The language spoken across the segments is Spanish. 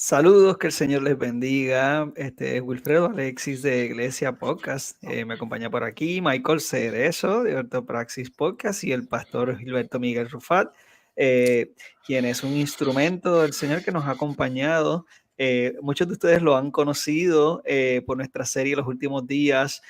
Saludos, que el Señor les bendiga. Este es Wilfredo Alexis de Iglesia Podcast. Me acompaña por aquí Michael Cerezo de Ortopraxis Podcast y el pastor Gilberto Miguel Rufat, quien es un instrumento del Señor que nos ha acompañado. Muchos de ustedes lo han conocido por nuestra serie Los Últimos Días,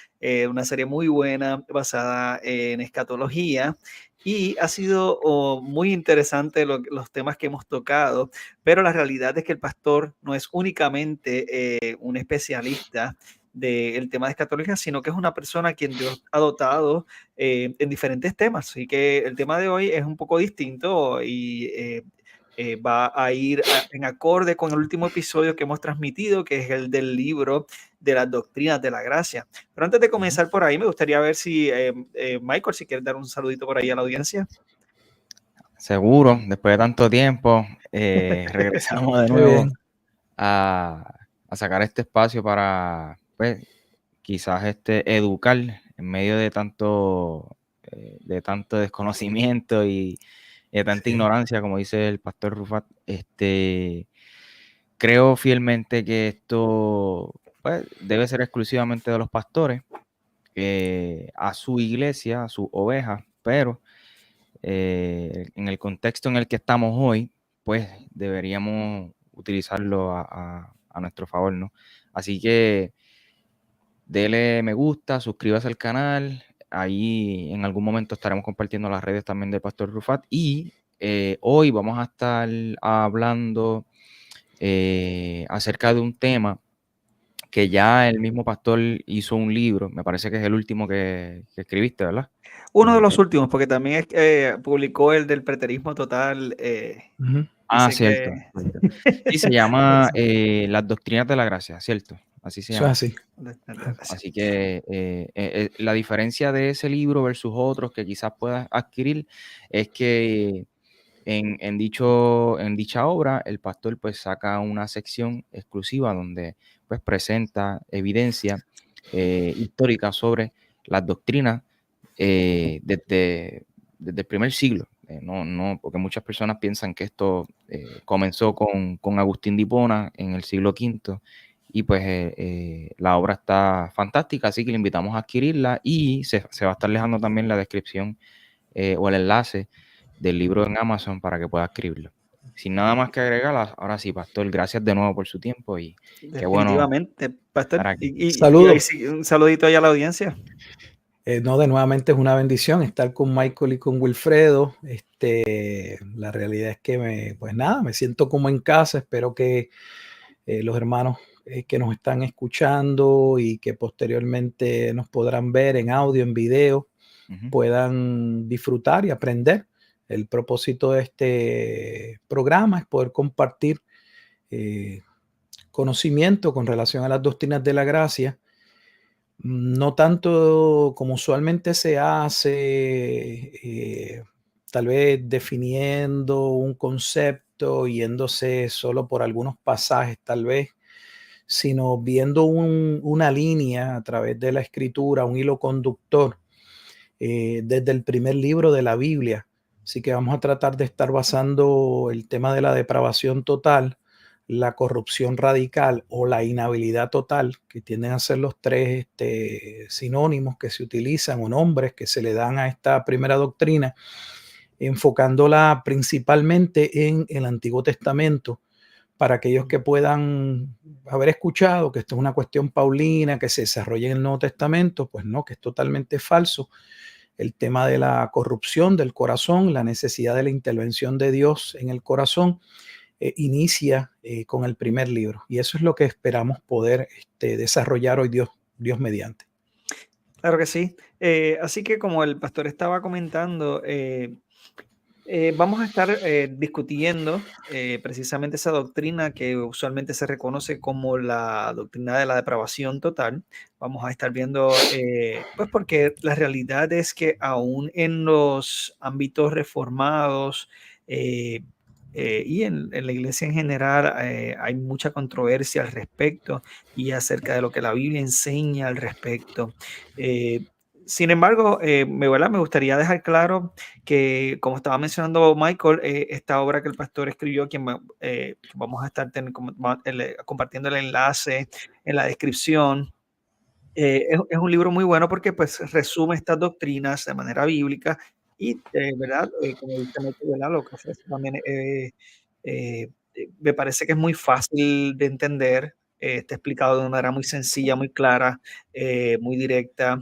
una serie muy buena basada en escatología. Y ha sido muy interesante los temas que hemos tocado, pero la realidad es que el pastor no es únicamente un especialista del tema de escatología, sino que es una persona a quien Dios ha dotado en diferentes temas. Así que el tema de hoy es un poco distinto y va a ir en acorde con el último episodio que hemos transmitido, que es el del libro de las doctrinas de la gracia. Pero antes de comenzar por ahí, me gustaría ver si, Michael, si quieres dar un saludito por ahí a la audiencia. Seguro, después de tanto tiempo, regresamos de Qué nuevo bien. a sacar este espacio para, pues, quizás educar en medio de tanto desconocimiento y de tanta Sí. ignorancia, como dice el pastor Rufat. Creo fielmente que esto, pues, debe ser exclusivamente de los pastores, a su iglesia, a sus ovejas, pero en el contexto en el que estamos hoy, pues deberíamos utilizarlo a nuestro favor, ¿no? Así que dele me gusta, suscríbase al canal. Ahí en algún momento estaremos compartiendo las redes también del pastor Rufat. Y hoy vamos a estar hablando acerca de un tema que ya el mismo pastor hizo un libro. Me parece que es el último que escribiste, ¿verdad? Uno de los últimos, porque también publicó el del preterismo total. Dice Cierto. Sí, se llama Las Doctrinas de la Gracia, ¿cierto? Así se Eso es llama. así. Así que la diferencia de ese libro versus otros que quizás puedas adquirir es que en dicha obra el pastor pues saca una sección exclusiva donde pues presenta evidencia histórica sobre las doctrinas desde el primer siglo. No, porque muchas personas piensan que esto comenzó con Agustín de Hipona en el siglo V, y pues la obra está fantástica, así que le invitamos a adquirirla, y se va a estar dejando también la descripción o el enlace del libro en Amazon para que pueda escribirlo. Sin nada más que agregar, ahora sí, pastor, gracias de nuevo por su tiempo y qué bueno Definitivamente, pastor. estar aquí. Y ahí Saludos. sí, un saludito ahí a la audiencia. No, de nuevamente es una bendición estar con Michael y con Wilfredo. La realidad es que pues nada, me siento como en casa. Espero que los hermanos que nos están escuchando y que posteriormente nos podrán ver en audio, en video, puedan disfrutar y aprender. El propósito de este programa es poder compartir conocimiento con relación a las doctrinas de la gracia, no tanto como usualmente se hace, tal vez definiendo un concepto, yéndose solo por algunos pasajes, tal vez, sino viendo una línea a través de la escritura, un hilo conductor, desde el primer libro de la Biblia. Así que vamos a tratar de estar basando el tema de la depravación total, la corrupción radical o la inhabilidad total, que tienden a ser los tres sinónimos que se utilizan o nombres que se le dan a esta primera doctrina, enfocándola principalmente en el Antiguo Testamento, para aquellos que puedan haber escuchado que esto es una cuestión paulina que se desarrolla en el Nuevo Testamento. Pues no, que es totalmente falso. El tema de la corrupción del corazón, la necesidad de la intervención de Dios en el corazón, inicia con el primer libro. Y eso es lo que esperamos poder desarrollar hoy, Dios mediante. Claro que sí. Así que como el pastor estaba comentando, vamos a estar discutiendo precisamente esa doctrina que usualmente se reconoce como la doctrina de la depravación total. Vamos a estar viendo, pues porque la realidad es que aún en los ámbitos reformados y en la iglesia en general hay mucha controversia al respecto y acerca de lo que la Biblia enseña al respecto. Sin embargo, ¿verdad? Me gustaría dejar claro que, como estaba mencionando Michael, esta obra que el pastor escribió, que vamos a estar compartiendo el enlace en la descripción, es un libro muy bueno porque pues resume estas doctrinas de manera bíblica y, ¿verdad? Como dice Michael, ¿verdad? Lo que ofrece también me parece que es muy fácil de entender, está explicado de una manera muy sencilla, muy clara, muy directa.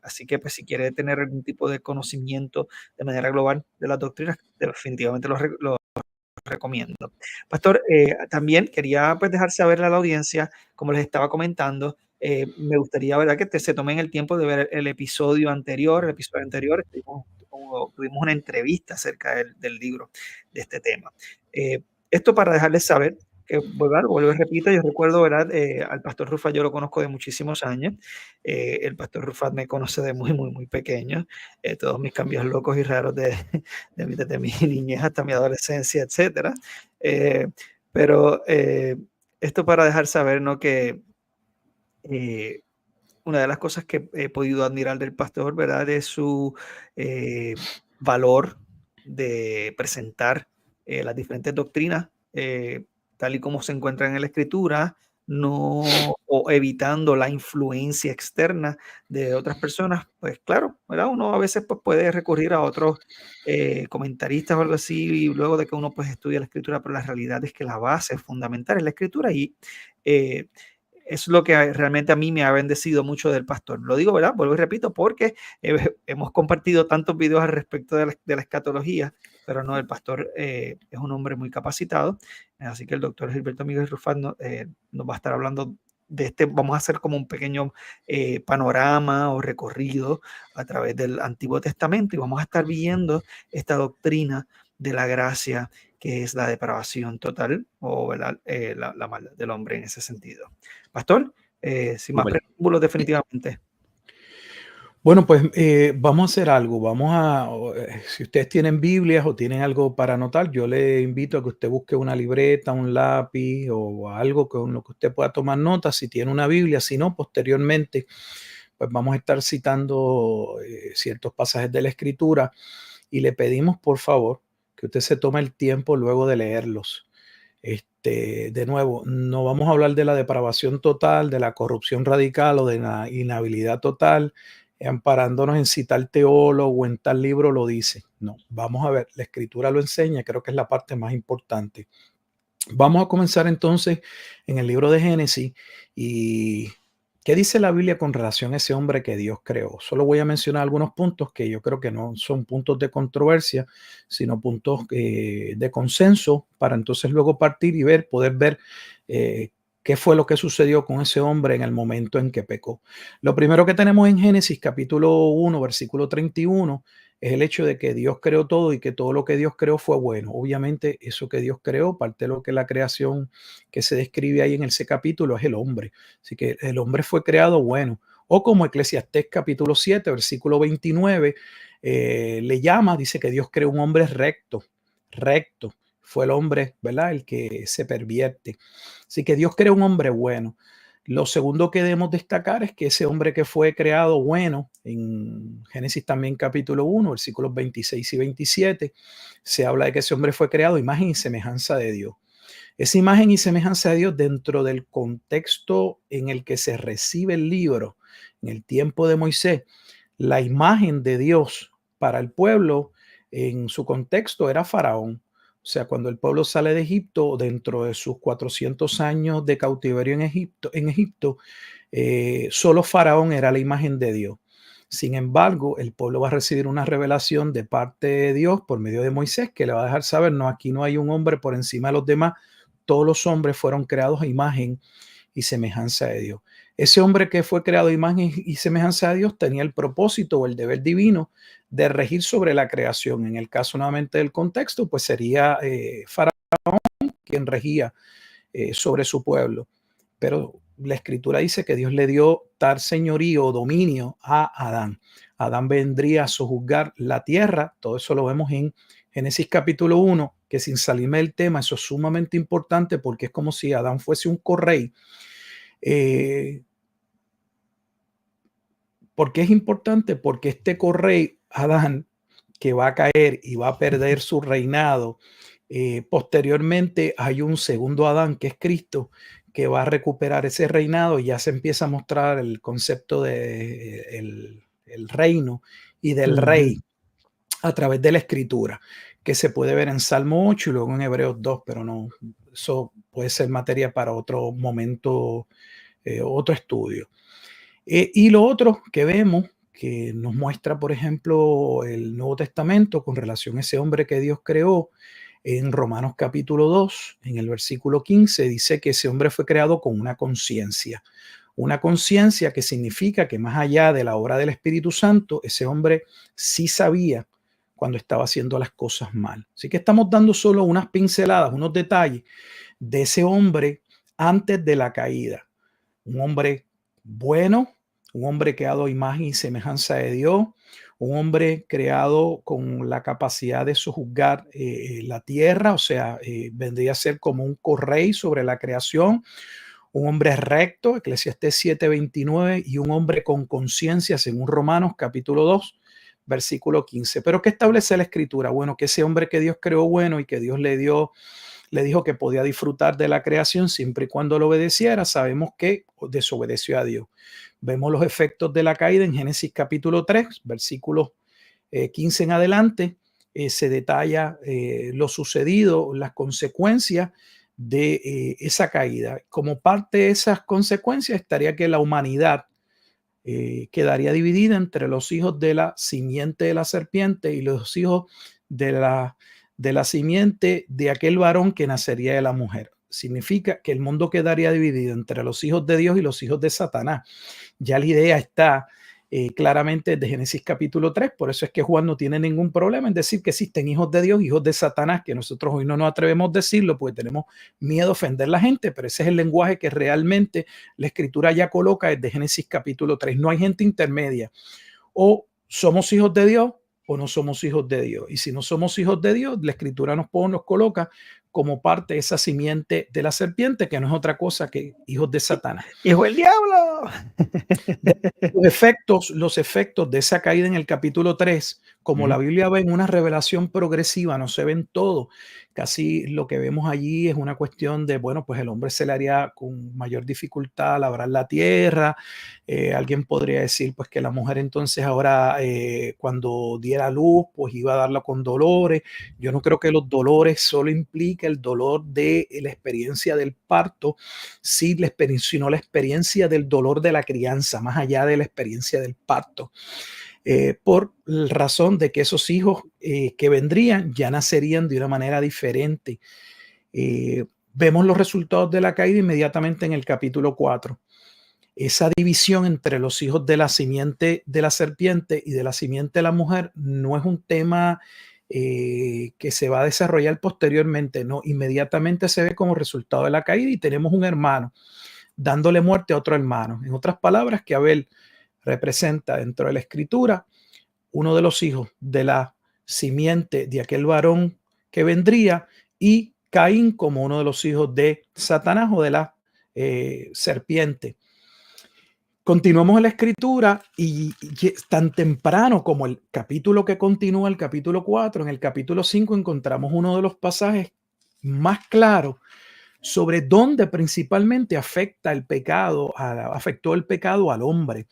Así que pues si quiere tener algún tipo de conocimiento de manera global de las doctrinas, definitivamente lo recomiendo. Pastor, también quería pues dejar saber a la audiencia, como les estaba comentando, me gustaría, ¿verdad?, que se tomen el tiempo de ver el episodio anterior. El episodio anterior tuvimos una entrevista acerca del libro, de este tema. Esto para dejarles saber que, ¿verdad? Vuelvo y repito, yo recuerdo, ¿verdad? Al pastor Rufat yo lo conozco de muchísimos años. El pastor Rufat me conoce de muy, muy, muy pequeño. Todos mis cambios locos y raros desde mi niñez hasta mi adolescencia, etcétera. Pero esto para dejar saber, ¿no?, que una de las cosas que he podido admirar del pastor, ¿verdad?, es su valor de presentar las diferentes doctrinas tal y como se encuentran en la Escritura, no, o evitando la influencia externa de otras personas. Pues claro, ¿verdad? Uno a veces pues, puede recurrir a otros comentaristas o algo así, y luego de que uno pues estudia la Escritura, pero la realidad es que la base fundamental es la Escritura y eh, es lo que realmente a mí me ha bendecido mucho del pastor. Lo digo, ¿verdad? Vuelvo y repito, porque hemos compartido tantos videos al respecto de la escatología, pero no, el pastor es un hombre muy capacitado, así que el doctor Gilberto Miguel Rufat nos va a estar hablando de este. Vamos a hacer como un pequeño panorama o recorrido a través del Antiguo Testamento y vamos a estar viendo esta doctrina de la gracia, que es la depravación total o, ¿verdad?, la maldad del hombre en ese sentido. Pastor, sin más Súper. preámbulos, definitivamente. Bueno, pues vamos a hacer algo. Si ustedes tienen Biblias o tienen algo para anotar, yo le invito a que usted busque una libreta, un lápiz o algo con lo que usted pueda tomar notas. Si tiene una Biblia, si no, posteriormente, pues vamos a estar citando ciertos pasajes de la Escritura y le pedimos, por favor, que usted se tome el tiempo luego de leerlos. De nuevo, no vamos a hablar de la depravación total, de la corrupción radical o de la inhabilidad total, amparándonos en citar teólogo o en tal libro lo dice. No, vamos a ver, la Escritura lo enseña, creo que es la parte más importante. Vamos a comenzar entonces en el libro de Génesis. ¿Y qué dice la Biblia con relación a ese hombre que Dios creó? Solo voy a mencionar algunos puntos que yo creo que no son puntos de controversia, sino puntos de consenso, para entonces luego partir y poder ver qué fue lo que sucedió con ese hombre en el momento en que pecó. Lo primero que tenemos en Génesis capítulo 1, versículo 31, es el hecho de que Dios creó todo y que todo lo que Dios creó fue bueno. Obviamente, eso que Dios creó, parte de lo que la creación que se describe ahí en ese capítulo es el hombre. Así que el hombre fue creado bueno. O como Eclesiastés capítulo 7, versículo 29, le llama, dice que Dios creó un hombre recto, recto. Fue el hombre, ¿verdad?, el que se pervierte. Así que Dios creó un hombre bueno. Lo segundo que debemos destacar es que ese hombre que fue creado bueno, en Génesis también capítulo 1, versículos 26 y 27, se habla de que ese hombre fue creado imagen y semejanza de Dios. Esa imagen y semejanza de Dios dentro del contexto en el que se recibe el libro, en el tiempo de Moisés, la imagen de Dios para el pueblo en su contexto era Faraón. O sea, cuando el pueblo sale de Egipto, dentro de sus 400 años de cautiverio en Egipto, solo Faraón era la imagen de Dios. Sin embargo, el pueblo va a recibir una revelación de parte de Dios por medio de Moisés, que le va a dejar saber, no, aquí no hay un hombre por encima de los demás, todos los hombres fueron creados a imagen y semejanza de Dios. Ese hombre que fue creado a imagen y semejanza de Dios tenía el propósito o el deber divino de regir sobre la creación. En el caso nuevamente del contexto, pues sería Faraón quien regía sobre su pueblo. Pero la Escritura dice que Dios le dio tal señorío o dominio a Adán. Adán vendría a sojuzgar la tierra. Todo eso lo vemos en Génesis capítulo 1, que sin salirme del tema, eso es sumamente importante porque es como si Adán fuese un correy. ¿Por qué es importante? Porque este correy, Adán, que va a caer y va a perder su reinado, posteriormente hay un segundo Adán, que es Cristo, que va a recuperar ese reinado y ya se empieza a mostrar el concepto de el reino y del rey a través de la escritura, que se puede ver en Salmo 8 y luego en Hebreos 2, pero no, eso puede ser materia para otro momento, otro estudio. Y lo otro que vemos, que nos muestra, por ejemplo, el Nuevo Testamento con relación a ese hombre que Dios creó, en Romanos capítulo 2, en el versículo 15, dice que ese hombre fue creado con una conciencia. Una conciencia que significa que más allá de la obra del Espíritu Santo, ese hombre sí sabía cuando estaba haciendo las cosas mal. Así que estamos dando solo unas pinceladas, unos detalles de ese hombre antes de la caída. Un hombre bueno, un hombre creado a imagen y semejanza de Dios, un hombre creado con la capacidad de sojuzgar la tierra, o sea, vendría a ser como un correy sobre la creación, un hombre recto, Eclesiastés 7:29, y un hombre con conciencia, según Romanos capítulo 2, versículo 15. Pero ¿qué establece la escritura? Bueno, que ese hombre que Dios creó bueno y que Dios le dijo que podía disfrutar de la creación siempre y cuando lo obedeciera, sabemos que desobedeció a Dios. Vemos los efectos de la caída en Génesis capítulo 3, versículos 15 en adelante. Se detalla lo sucedido, las consecuencias de esa caída. Como parte de esas consecuencias estaría que la humanidad quedaría dividida entre los hijos de la simiente de la serpiente y los hijos de la simiente de aquel varón que nacería de la mujer. Significa que el mundo quedaría dividido entre los hijos de Dios y los hijos de Satanás. Ya la idea está claramente de Génesis capítulo 3, por eso es que Juan no tiene ningún problema en decir que existen hijos de Dios, hijos de Satanás, que nosotros hoy no nos atrevemos a decirlo porque tenemos miedo a ofender a la gente, pero ese es el lenguaje que realmente la escritura ya coloca desde Génesis capítulo 3. No hay gente intermedia. O somos hijos de Dios o no somos hijos de Dios. Y si no somos hijos de Dios, la escritura nos coloca como parte de esa simiente de la serpiente, que no es otra cosa que hijos de Satanás. ¡Hijo del diablo! Los efectos de esa caída en el capítulo 3, como la Biblia ve en una revelación progresiva, no se ven todo. Casi lo que vemos allí es una cuestión de, bueno, pues el hombre se le haría con mayor dificultad labrar la tierra. Alguien podría decir, pues que la mujer entonces ahora cuando diera luz, pues iba a darla con dolores. Yo no creo que los dolores solo implica el dolor de la experiencia del parto, sino la experiencia del dolor de la crianza, más allá de la experiencia del parto. Por razón de que esos hijos que vendrían ya nacerían de una manera diferente. Vemos los resultados de la caída inmediatamente en el capítulo 4. Esa división entre los hijos de la simiente de la serpiente y de la simiente de la mujer no es un tema que se va a desarrollar posteriormente, no, inmediatamente se ve como resultado de la caída y tenemos un hermano dándole muerte a otro hermano. En otras palabras, que Abel representa dentro de la escritura uno de los hijos de la simiente de aquel varón que vendría, y Caín como uno de los hijos de Satanás o de la serpiente. Continuamos en la escritura y tan temprano como el capítulo que continúa, el capítulo 4, en el capítulo 5 encontramos uno de los pasajes más claros sobre dónde principalmente afectó el pecado al hombre.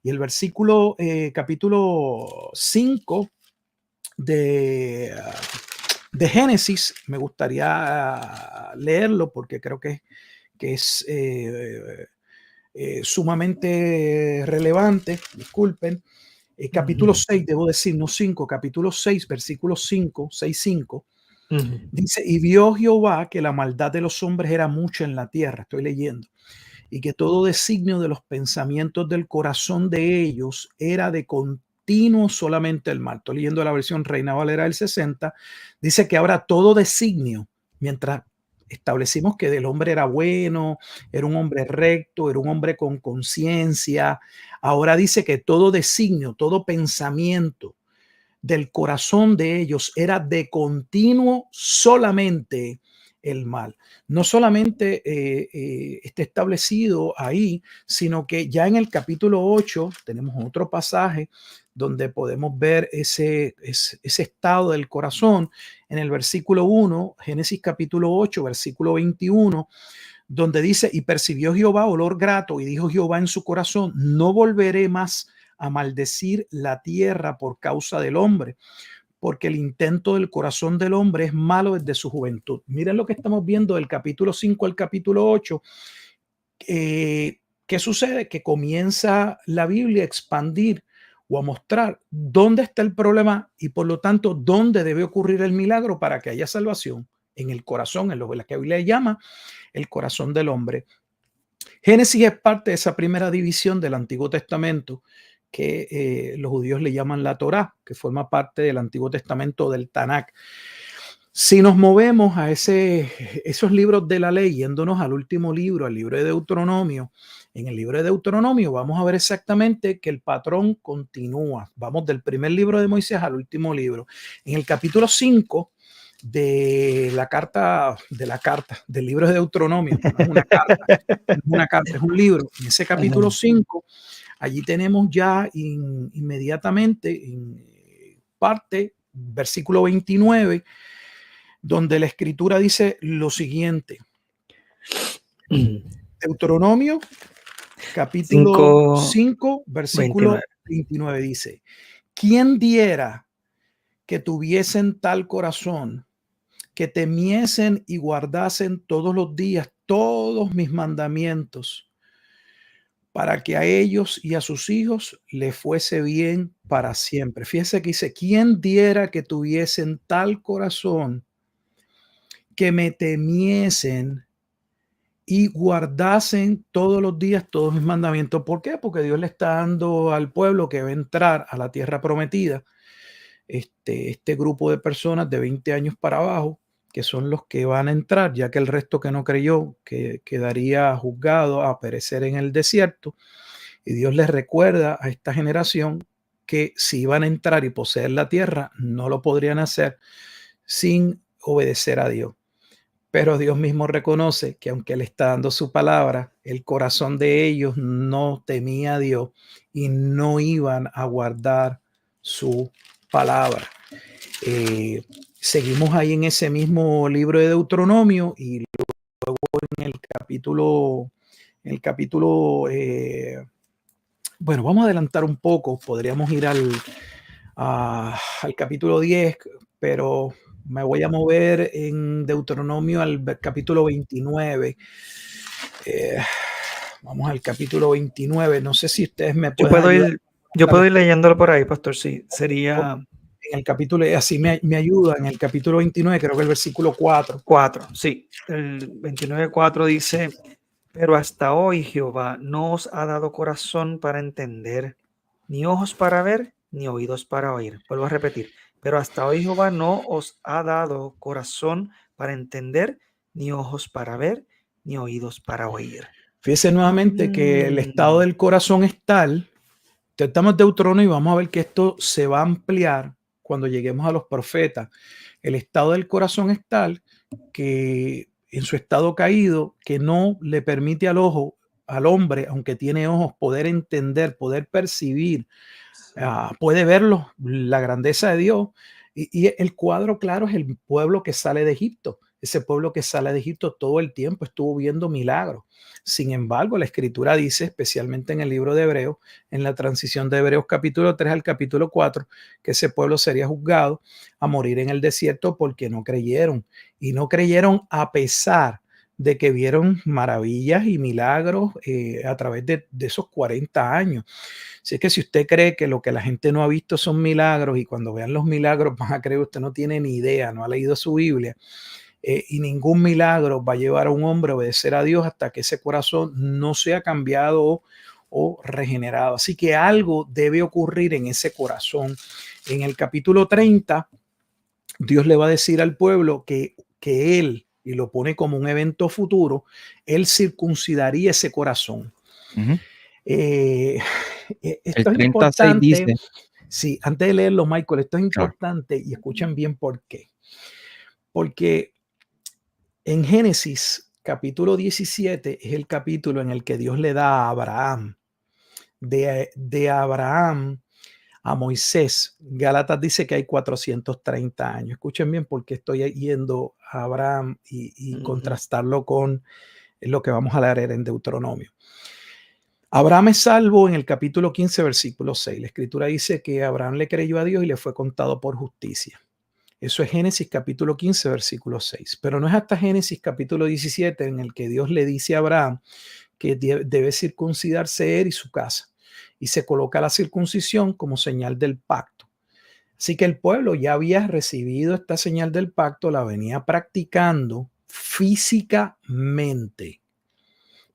Y el versículo, capítulo 5 de Génesis, me gustaría leerlo porque creo que es sumamente relevante. Disculpen. Capítulo 6, debo decir, no 5, capítulo 6, versículo 5, 6:5. Dice, y vio Jehová que la maldad de los hombres era mucha en la tierra, estoy leyendo, y que todo designio de los pensamientos del corazón de ellos era de continuo solamente el mal. Estoy leyendo la versión Reina Valera del 60, dice que ahora todo designio, mientras establecimos que el hombre era bueno, era un hombre recto, era un hombre con conciencia, ahora dice que todo designio, todo pensamiento del corazón de ellos era de continuo solamente el mal. No solamente está establecido ahí, sino que ya en el capítulo 8 tenemos otro pasaje donde podemos ver ese estado del corazón. En el versículo 1, Génesis capítulo 8, versículo 21, donde dice: y percibió Jehová olor grato, y dijo Jehová en su corazón: no volveré más a maldecir la tierra por causa del hombre, porque el intento del corazón del hombre es malo desde su juventud. Miren lo que estamos viendo del capítulo 5 al capítulo 8. ¿Qué sucede? Que comienza la Biblia a expandir o a mostrar dónde está el problema y por lo tanto dónde debe ocurrir el milagro para que haya salvación en el corazón, en lo que la Biblia llama el corazón del hombre. Génesis es parte de esa primera división del Antiguo Testamento que los judíos le llaman la Torá, que forma parte del Antiguo Testamento del Tanakh. Si nos movemos a esos libros de la ley, yéndonos al último libro, al libro de Deuteronomio, en el libro de Deuteronomio vamos a ver exactamente que el patrón continúa. Vamos del primer libro de Moisés al último libro. En el capítulo 5 del libro de Deuteronomio, no es una carta, es un libro. En ese capítulo 5, allí tenemos ya inmediatamente en parte, versículo 29, donde la escritura dice lo siguiente. Deuteronomio, capítulo 5, versículo 29 dice: ¿quién diera que tuviesen tal corazón, que temiesen y guardasen todos los días todos mis mandamientos, para que a ellos y a sus hijos les fuese bien para siempre? Fíjese que dice: ¿quién diera que tuviesen tal corazón, que me temiesen y guardasen todos los días todos mis mandamientos? ¿Por qué? Porque Dios le está dando al pueblo que va a entrar a la tierra prometida este grupo de personas de 20 años para abajo, que son los que van a entrar, ya que el resto que no creyó que quedaría juzgado a perecer en el desierto. Y Dios les recuerda a esta generación que si iban a entrar y poseer la tierra, no lo podrían hacer sin obedecer a Dios. Pero Dios mismo reconoce que aunque le está dando su palabra, el corazón de ellos no temía a Dios y no iban a guardar su palabra. Seguimos ahí en ese mismo libro de Deuteronomio y luego en el capítulo, bueno, vamos a adelantar un poco, podríamos ir al capítulo 10, pero me voy a mover en Deuteronomio al capítulo 29. Vamos al capítulo 29. No sé si ustedes me pueden ayudar. Yo puedo ir leyéndolo por ahí, pastor. Sí, sería en el capítulo, así me ayuda, en el capítulo 29, creo que el versículo 4. Sí, el 29:4 dice: pero hasta hoy Jehová no os ha dado corazón para entender, ni ojos para ver, ni oídos para oír. Vuelvo a repetir: pero hasta hoy Jehová no os ha dado corazón para entender, ni ojos para ver, ni oídos para oír. Fíjese nuevamente que el estado del corazón es tal. Estamos en Deuteronomio y vamos a ver que esto se va a ampliar cuando lleguemos a los profetas. El estado del corazón es tal que en su estado caído, que no le permite al ojo, al hombre, aunque tiene ojos, poder entender, poder percibir, puede verlo, la grandeza de Dios. Y el cuadro claro es el pueblo que sale de Egipto. Ese pueblo que sale de Egipto todo el tiempo estuvo viendo milagros. Sin embargo, la escritura dice, especialmente en el libro de Hebreos, en la transición de Hebreos capítulo 3 al capítulo 4, que ese pueblo sería juzgado a morir en el desierto porque no creyeron. Y no creyeron a pesar de que vieron maravillas y milagros a través de esos 40 años. Así es que si usted cree que lo que la gente no ha visto son milagros y cuando vean los milagros van a creer, usted no tiene ni idea, no ha leído su Biblia. Y ningún milagro va a llevar a un hombre a obedecer a Dios hasta que ese corazón no sea cambiado o regenerado. Así que algo debe ocurrir en ese corazón. En el capítulo 30, Dios le va a decir al pueblo que él, y lo pone como un evento futuro, él circuncidaría ese corazón. Esto es importante. Dice, sí, antes de leerlo, Michael, esto es importante y escuchen bien por qué. Porque En Génesis, capítulo 17, es el capítulo en el que Dios le da a Abraham. De Abraham a Moisés, Gálatas dice que hay 430 años. Escuchen bien porque estoy yendo a Abraham y contrastarlo con lo que vamos a leer en Deuteronomio. Abraham es salvo en el capítulo 15, versículo 6. La escritura dice que Abraham le creyó a Dios y le fue contado por justicia. Eso es Génesis capítulo 15, versículo 6. Pero no es hasta Génesis capítulo 17 en el que Dios le dice a Abraham que debe circuncidarse él y su casa. Y se coloca la circuncisión como señal del pacto. Así que el pueblo ya había recibido esta señal del pacto, la venía practicando físicamente.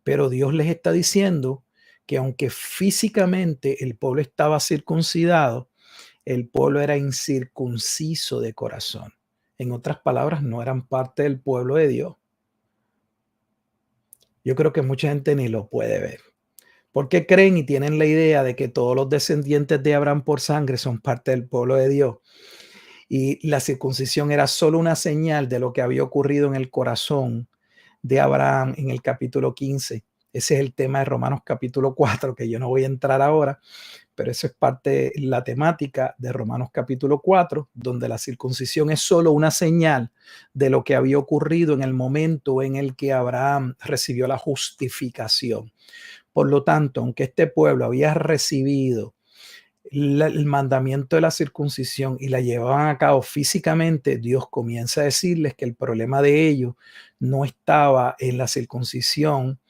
Pero Dios les está diciendo que aunque físicamente el pueblo estaba circuncidado, el pueblo era incircunciso de corazón. En otras palabras, no eran parte del pueblo de Dios. Yo creo que mucha gente ni lo puede ver. Porque creen y tienen la idea de que todos los descendientes de Abraham por sangre son parte del pueblo de Dios. Y la circuncisión era solo una señal de lo que había ocurrido en el corazón de Abraham en el capítulo 15. Ese es el tema de Romanos capítulo 4, que yo no voy a entrar ahora, pero eso es parte de la temática de Romanos capítulo 4, donde la circuncisión es solo una señal de lo que había ocurrido en el momento en el que Abraham recibió la justificación. Por lo tanto, aunque este pueblo había recibido el mandamiento de la circuncisión y la llevaban a cabo físicamente, Dios comienza a decirles que el problema de ellos no estaba en la circuncisión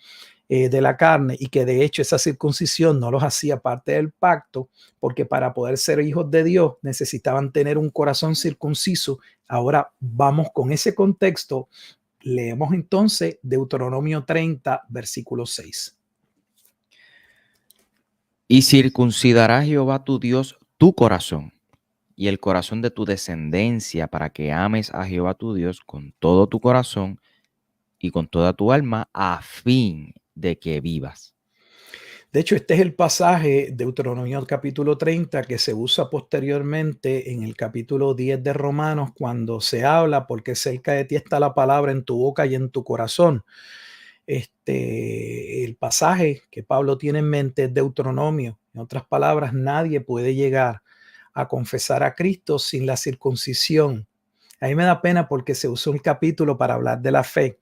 de la carne y que de hecho esa circuncisión no los hacía parte del pacto, porque para poder ser hijos de Dios necesitaban tener un corazón circunciso. Ahora vamos con ese contexto. Leemos entonces Deuteronomio 30, versículo 6. Y circuncidará Jehová tu Dios tu corazón y el corazón de tu descendencia para que ames a Jehová tu Dios con todo tu corazón y con toda tu alma a fin de que vivas. De hecho, este es el pasaje de Deuteronomio capítulo 30 que se usa posteriormente en el capítulo 10 de Romanos cuando se habla porque cerca de ti está la palabra en tu boca y en tu corazón. El pasaje que Pablo tiene en mente es Deuteronomio. En otras palabras, nadie puede llegar a confesar a Cristo sin la circuncisión. A mí me da pena porque se usó un capítulo para hablar de la fe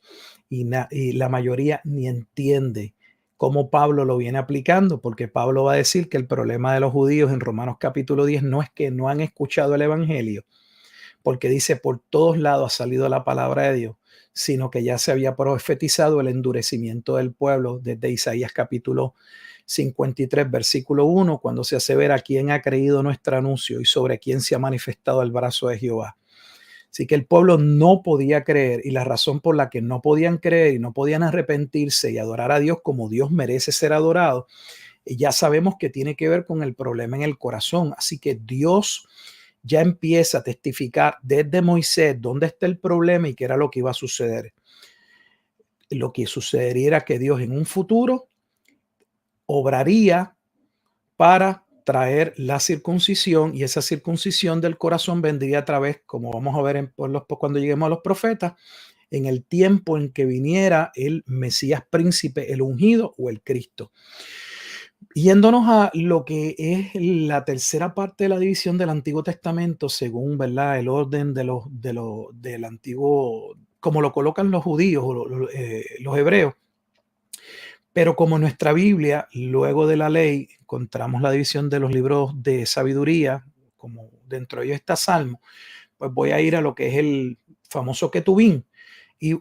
y la mayoría ni entiende cómo Pablo lo viene aplicando, porque Pablo va a decir que el problema de los judíos en Romanos capítulo 10 no es que no han escuchado el evangelio, porque dice por todos lados ha salido la palabra de Dios, sino que ya se había profetizado el endurecimiento del pueblo desde Isaías capítulo 53, versículo 1, cuando se asevera quién ha creído nuestro anuncio y sobre quién se ha manifestado el brazo de Jehová. Así que el pueblo no podía creer, y la razón por la que no podían creer y no podían arrepentirse y adorar a Dios como Dios merece ser adorado, ya sabemos que tiene que ver con el problema en el corazón. Así que Dios ya empieza a testificar desde Moisés dónde está el problema y qué era lo que iba a suceder. Lo que sucedería era que Dios en un futuro obraría para traer la circuncisión, y esa circuncisión del corazón vendría a través, como vamos a ver cuando lleguemos a los profetas, en el tiempo en que viniera el Mesías príncipe, el ungido o el Cristo. Yéndonos a lo que es la tercera parte de la división del Antiguo Testamento, según, ¿verdad?, el orden del antiguo, como lo colocan los judíos o los hebreos. Pero como en nuestra Biblia, luego de la ley, encontramos la división de los libros de sabiduría, como dentro de ellos está Salmo, pues voy a ir a lo que es el famoso Ketubín. Y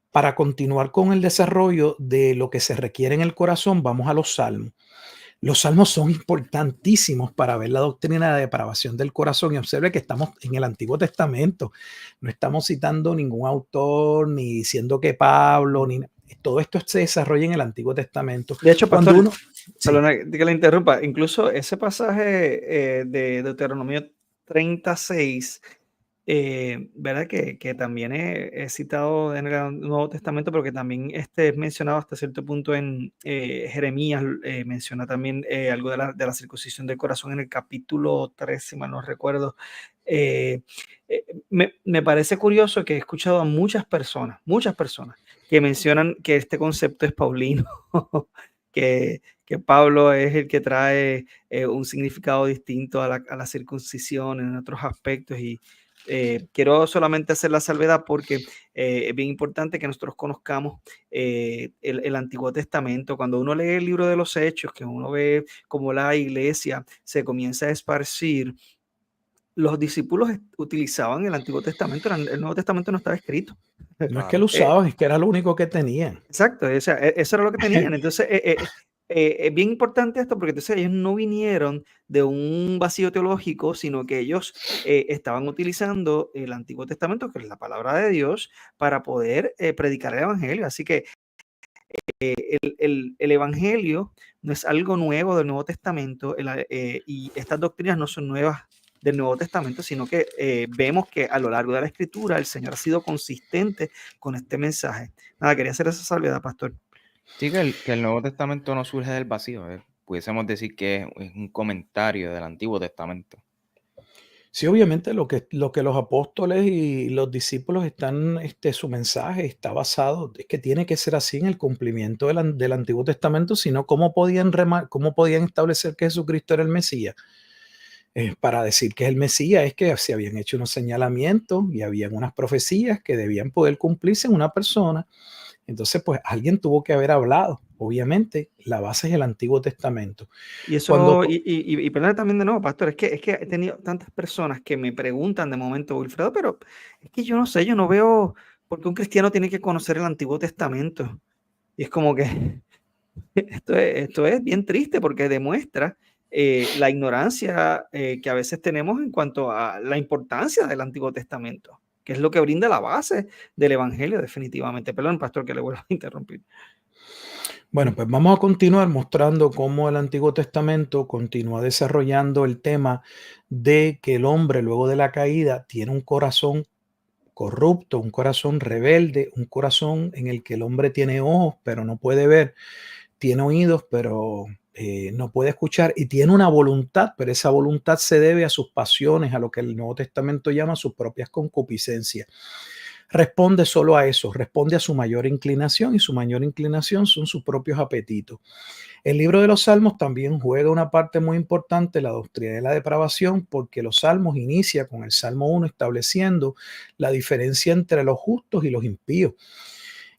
para continuar con el desarrollo de lo que se requiere en el corazón, vamos a los salmos. Los salmos son importantísimos para ver la doctrina de depravación del corazón, y observe que estamos en el Antiguo Testamento. No estamos citando ningún autor, ni diciendo que Pablo, ni todo esto se desarrolla en el Antiguo Testamento. De hecho, Cuando pastor, uno, sí. perdona que le interrumpa, incluso ese pasaje de Deuteronomio 36, ¿verdad? Que también es citado en el Nuevo Testamento, porque también es mencionado hasta cierto punto en Jeremías, menciona también algo de la circuncisión del corazón en el capítulo 3, si mal no recuerdo. Eh, me parece curioso que he escuchado a muchas personas que mencionan que este concepto es paulino, que Pablo es el que trae un significado distinto a la circuncisión en otros aspectos. Y quiero solamente hacer la salvedad porque es bien importante que nosotros conozcamos el Antiguo Testamento. Cuando uno lee el libro de los Hechos, que uno ve cómo la iglesia se comienza a esparcir, los discípulos utilizaban el Antiguo Testamento, el Nuevo Testamento no estaba escrito. No es que lo Eh, usaban, es que era lo único que tenían. exacto, o sea, eso era lo que tenían. Entonces, es bien importante esto porque entonces ellos no vinieron de un vacío teológico, sino que ellos estaban utilizando el Antiguo Testamento, que es la palabra de Dios, para poder predicar el Evangelio. Así que el Evangelio no es algo nuevo del Nuevo Testamento, y estas doctrinas no son nuevas del Nuevo Testamento, sino que vemos que a lo largo de la Escritura el Señor ha sido consistente con este mensaje. Nada, quería hacer esa salvedad, pastor. Sí, que el Nuevo Testamento no surge del vacío. Pudiésemos decir que es un comentario del Antiguo Testamento. Sí, obviamente lo que los apóstoles y los discípulos están, su mensaje está basado, es que tiene que ser así en el cumplimiento del Antiguo Testamento, sino cómo podían establecer que Jesucristo era el Mesías. Para decir que es el Mesías es que se habían hecho unos señalamientos y habían unas profecías que debían poder cumplirse en una persona. Entonces, pues alguien tuvo que haber hablado. Obviamente, la base es el Antiguo Testamento. Y eso, Cuando, y perdón también de nuevo, pastor, es que he tenido tantas personas que me preguntan de momento, Wilfredo, pero es que yo no sé, yo no veo por qué un cristiano tiene que conocer el Antiguo Testamento. Y es como que esto es bien triste porque demuestra la ignorancia que a veces tenemos en cuanto a la importancia del Antiguo Testamento, que es lo que brinda la base del Evangelio definitivamente. Perdón, pastor, que le vuelvo a interrumpir. bueno, pues vamos a continuar mostrando cómo el Antiguo Testamento continúa desarrollando el tema de que el hombre luego de la caída tiene un corazón corrupto, un corazón rebelde, un corazón en el que el hombre tiene ojos pero no puede ver, tiene oídos pero no puede escuchar y tiene una voluntad, pero esa voluntad se debe a sus pasiones, a lo que el Nuevo Testamento llama sus propias concupiscencias. Responde solo a eso, responde a su mayor inclinación y su mayor inclinación son sus propios apetitos. El libro de los Salmos también juega una parte muy importante en la doctrina de la depravación porque los Salmos inicia con el Salmo 1 estableciendo la diferencia entre los justos y los impíos.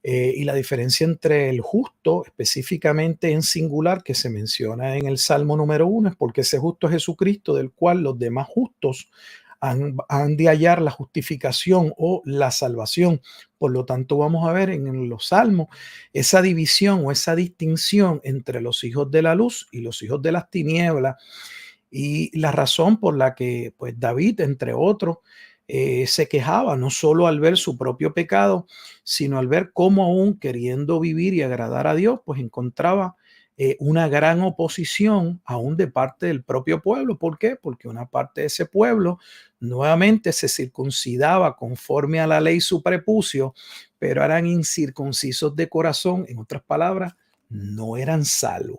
Y la diferencia entre el justo, específicamente en singular, que se menciona en el Salmo número 1, es porque ese justo es Jesucristo, del cual los demás justos han de hallar la justificación o la salvación. Por lo tanto, vamos a ver en los Salmos esa división o esa distinción entre los hijos de la luz y los hijos de las tinieblas. Y la razón por la que pues, David, entre otros, se quejaba, no solo al ver su propio pecado, sino al ver cómo aún queriendo vivir y agradar a Dios, pues encontraba una gran oposición aún de parte del propio pueblo. ¿Por qué? Porque una parte de ese pueblo nuevamente se circuncidaba conforme a la ley su prepucio, pero eran incircuncisos de corazón. En otras palabras, no eran salvos.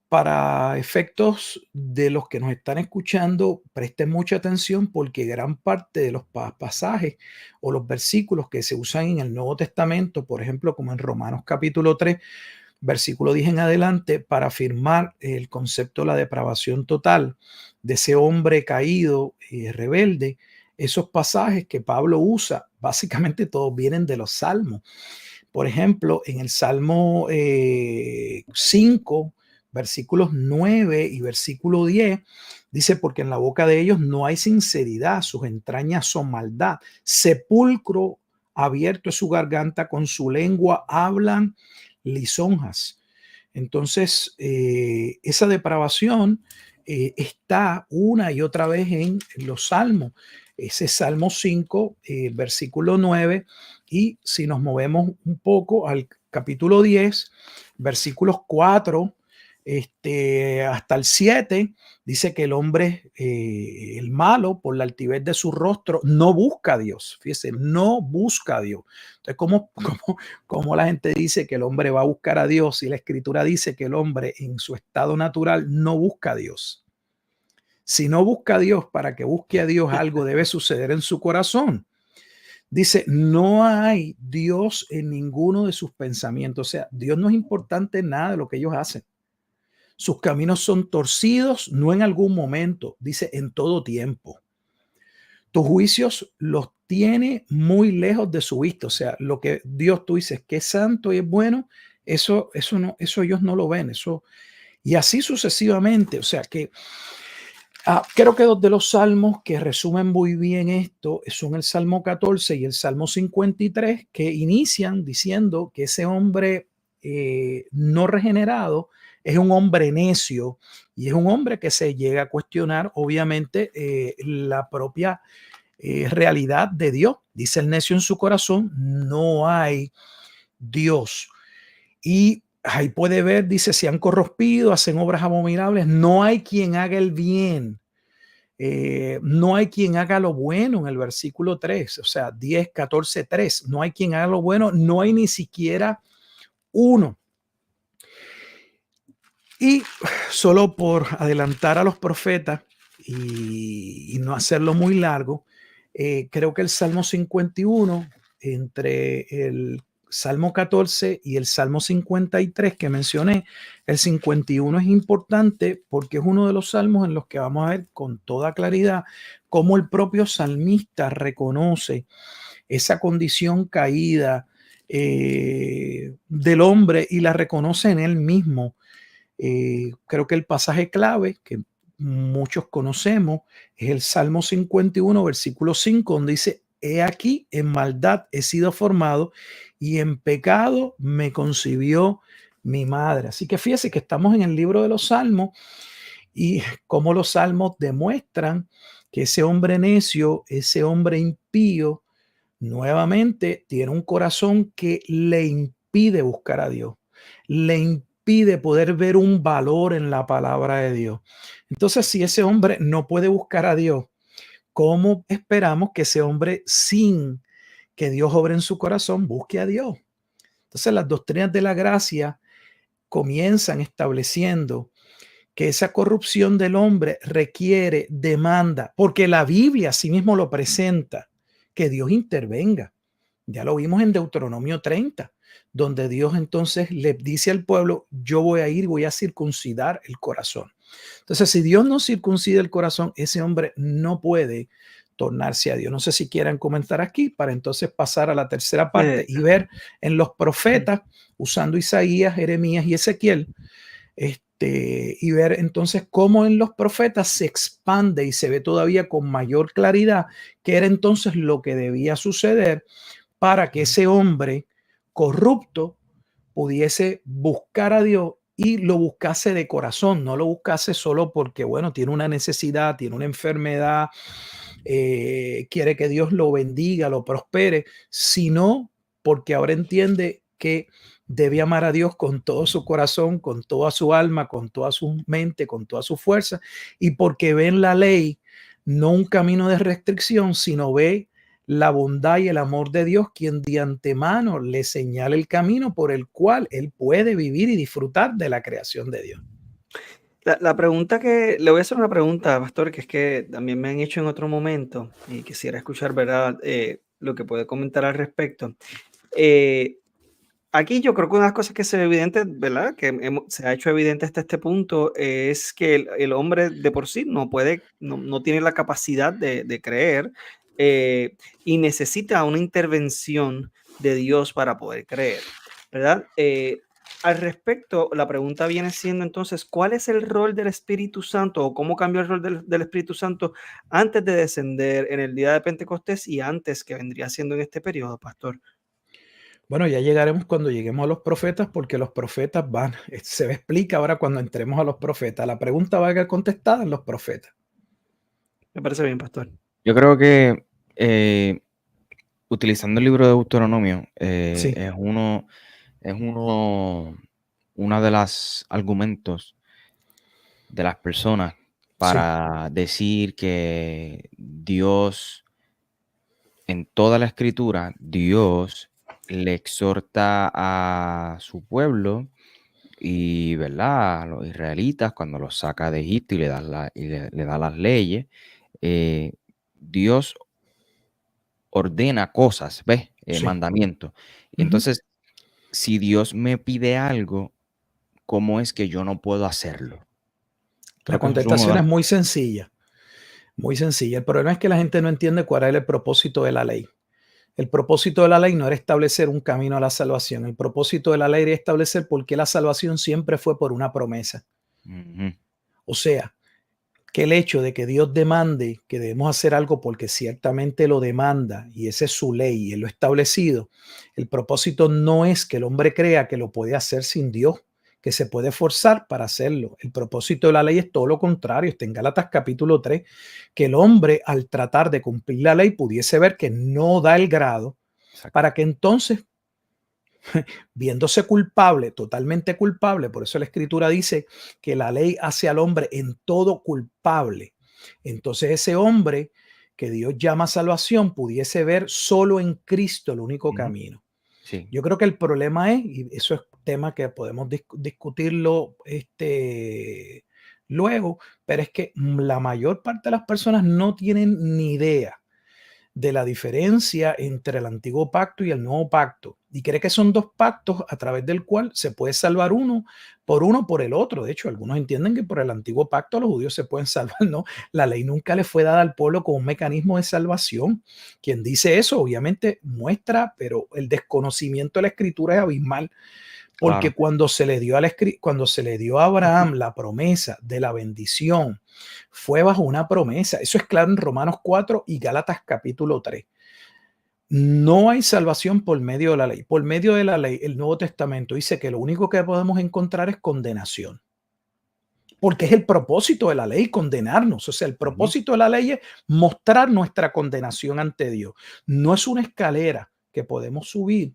Para efectos de los que nos están escuchando, presten mucha atención porque gran parte de los pasajes o los versículos que se usan en el Nuevo Testamento, por ejemplo, como en Romanos capítulo 3, versículo 10 en adelante, para afirmar el concepto de la depravación total de ese hombre caído y rebelde, esos pasajes que Pablo usa, básicamente todos vienen de los Salmos. Por ejemplo, en el Salmo 5, versículos 9 y versículo 10, dice, porque en la boca de ellos no hay sinceridad, sus entrañas son maldad, sepulcro abierto es su garganta, con su lengua hablan lisonjas. Entonces, esa depravación está una y otra vez en los Salmos. Ese Salmo 5, versículo 9, y si nos movemos un poco al capítulo 10, versículos 4 hasta el 7, dice que el hombre, el malo, por la altivez de su rostro, no busca a Dios. Fíjese, no busca a Dios. Entonces, ¿cómo la gente dice que el hombre va a buscar a Dios? Y la Escritura dice que el hombre en su estado natural no busca a Dios. Si no busca a Dios, para que busque a Dios, algo debe suceder en su corazón. Dice, no hay Dios en ninguno de sus pensamientos. O sea, Dios no es importante en nada de lo que ellos hacen. Sus caminos son torcidos, no en algún momento, dice en todo tiempo. Tus juicios los tiene muy lejos de su vista. O sea, lo que Dios tú dices que es santo y es bueno, eso ellos no lo ven. Eso, y así sucesivamente. O sea que creo que dos de los salmos que resumen muy bien esto son el Salmo 14 y el Salmo 53, que inician diciendo que ese hombre no regenerado es un hombre necio y es un hombre que se llega a cuestionar, obviamente, la propia realidad de Dios. Dice el necio en su corazón, no hay Dios. Y ahí puede ver, dice, se han corrompido, hacen obras abominables, no hay quien haga el bien. No hay quien haga lo bueno en el versículo 3, o sea, 10, 14, 3. No hay quien haga lo bueno, no hay ni siquiera uno. Y solo por adelantar a los profetas y no hacerlo muy largo, creo que el Salmo 51, entre el Salmo 14 y el Salmo 53 que mencioné, el 51 es importante porque es uno de los salmos en los que vamos a ver con toda claridad cómo el propio salmista reconoce esa condición caída del hombre y la reconoce en él mismo. Creo que el pasaje clave que muchos conocemos es el Salmo 51, versículo 5, donde dice, he aquí, en maldad he sido formado y en pecado me concibió mi madre. Así que fíjese que estamos en el libro de los Salmos y cómo los Salmos demuestran que ese hombre necio, ese hombre impío, nuevamente tiene un corazón que le impide buscar a Dios, le impide poder ver un valor en la palabra de Dios. Entonces, si ese hombre no puede buscar a Dios, ¿cómo esperamos que ese hombre, sin que Dios obre en su corazón, busque a Dios? Entonces, las doctrinas de la gracia comienzan estableciendo que esa corrupción del hombre requiere, demanda, porque la Biblia sí mismo lo presenta, que Dios intervenga. Ya lo vimos en Deuteronomio 30, donde Dios entonces le dice al pueblo, yo voy a ir, voy a circuncidar el corazón. Entonces, si Dios no circuncida el corazón, ese hombre no puede tornarse a Dios. No sé si quieran comentar aquí para entonces pasar a la tercera parte y ver en los profetas, usando Isaías, Jeremías y Ezequiel, y ver entonces cómo en los profetas se expande y se ve todavía con mayor claridad qué era entonces lo que debía suceder para que ese hombre corrupto pudiese buscar a Dios y lo buscase de corazón, no lo buscase solo porque, bueno, tiene una necesidad, tiene una enfermedad, quiere que Dios lo bendiga, lo prospere, sino porque ahora entiende que debe amar a Dios con todo su corazón, con toda su alma, con toda su mente, con toda su fuerza, y porque ve en la ley no un camino de restricción, sino ve la bondad y el amor de Dios, quien de antemano le señala el camino por el cual él puede vivir y disfrutar de la creación de Dios. La pregunta que le voy a hacer una pregunta, pastor, que es que también me han hecho en otro momento y quisiera escuchar, ¿verdad? Lo que puede comentar al respecto. Aquí yo creo que una de las cosas que se ve evidente, ¿verdad? Que se ha hecho evidente hasta este punto es que el hombre de por sí no puede, no tiene la capacidad de creer y necesita una intervención de Dios para poder creer, ¿verdad? Al respecto, la pregunta viene siendo entonces, ¿cuál es el rol del Espíritu Santo o cómo cambió el rol del Espíritu Santo antes de descender en el día de Pentecostés y antes que vendría siendo en este periodo, pastor? Bueno, ya llegaremos cuando lleguemos a los profetas, porque los profetas van, se explica ahora cuando entremos a los profetas. La pregunta va a quedar contestada en los profetas. Me parece bien, pastor. Yo creo que utilizando el libro de Deuteronomio Sí. es uno de los argumentos de las personas para decir que Dios, en toda la escritura, Dios le exhorta a su pueblo Y, ¿verdad? A los israelitas, cuando los saca de Egipto y le da las leyes, Dios ordena cosas, ¿ves? Sí. Mandamientos. Ujú. Entonces, si Dios me pide algo, ¿cómo es que yo no puedo hacerlo? La Creo que eso es uno de contestación los... es muy sencilla, muy sencilla. El problema es que la gente no entiende cuál es el propósito de la ley. El propósito de la ley no era establecer un camino a la salvación. El propósito de la ley era establecer por qué la salvación siempre fue por una promesa. Ujú, O sea, que el hecho de que Dios demande que debemos hacer algo porque ciertamente lo demanda y esa es su ley y él lo ha establecido, el propósito no es que el hombre crea que lo puede hacer sin Dios, que se puede forzar para hacerlo. El propósito de la ley es todo lo contrario. Está en Gálatas capítulo 3, que el hombre al tratar de cumplir la ley pudiese ver que no da el grado exacto. para que entonces, viéndose culpable, totalmente culpable, por eso la escritura dice que la ley hace al hombre en todo culpable. Entonces ese hombre que Dios llama salvación pudiese ver solo en Cristo el único Ujú, camino. sí, Yo creo que el problema es, y eso es tema que podemos discutirlo luego, pero es que la mayor parte de las personas no tienen ni idea de la diferencia entre el antiguo pacto y el nuevo pacto y cree que son dos pactos a través del cual se puede salvar uno por el otro. De hecho, algunos entienden que por el antiguo pacto los judíos se pueden salvar. No, la ley nunca le fue dada al pueblo como un mecanismo de salvación. Quien dice eso obviamente muestra, pero el desconocimiento de la escritura es abismal. Porque claro. cuando se le dio cuando se le dio a Abraham la promesa de la bendición, fue bajo una promesa. Eso es claro en Romanos 4 y Gálatas capítulo 3. No hay salvación por medio de la ley. Por medio de la ley, el Nuevo Testamento dice que lo único que podemos encontrar es condenación. Porque es el propósito de la ley, condenarnos. O sea, el Ujú, propósito de la ley es mostrar nuestra condenación ante Dios. No es una escalera que podemos subir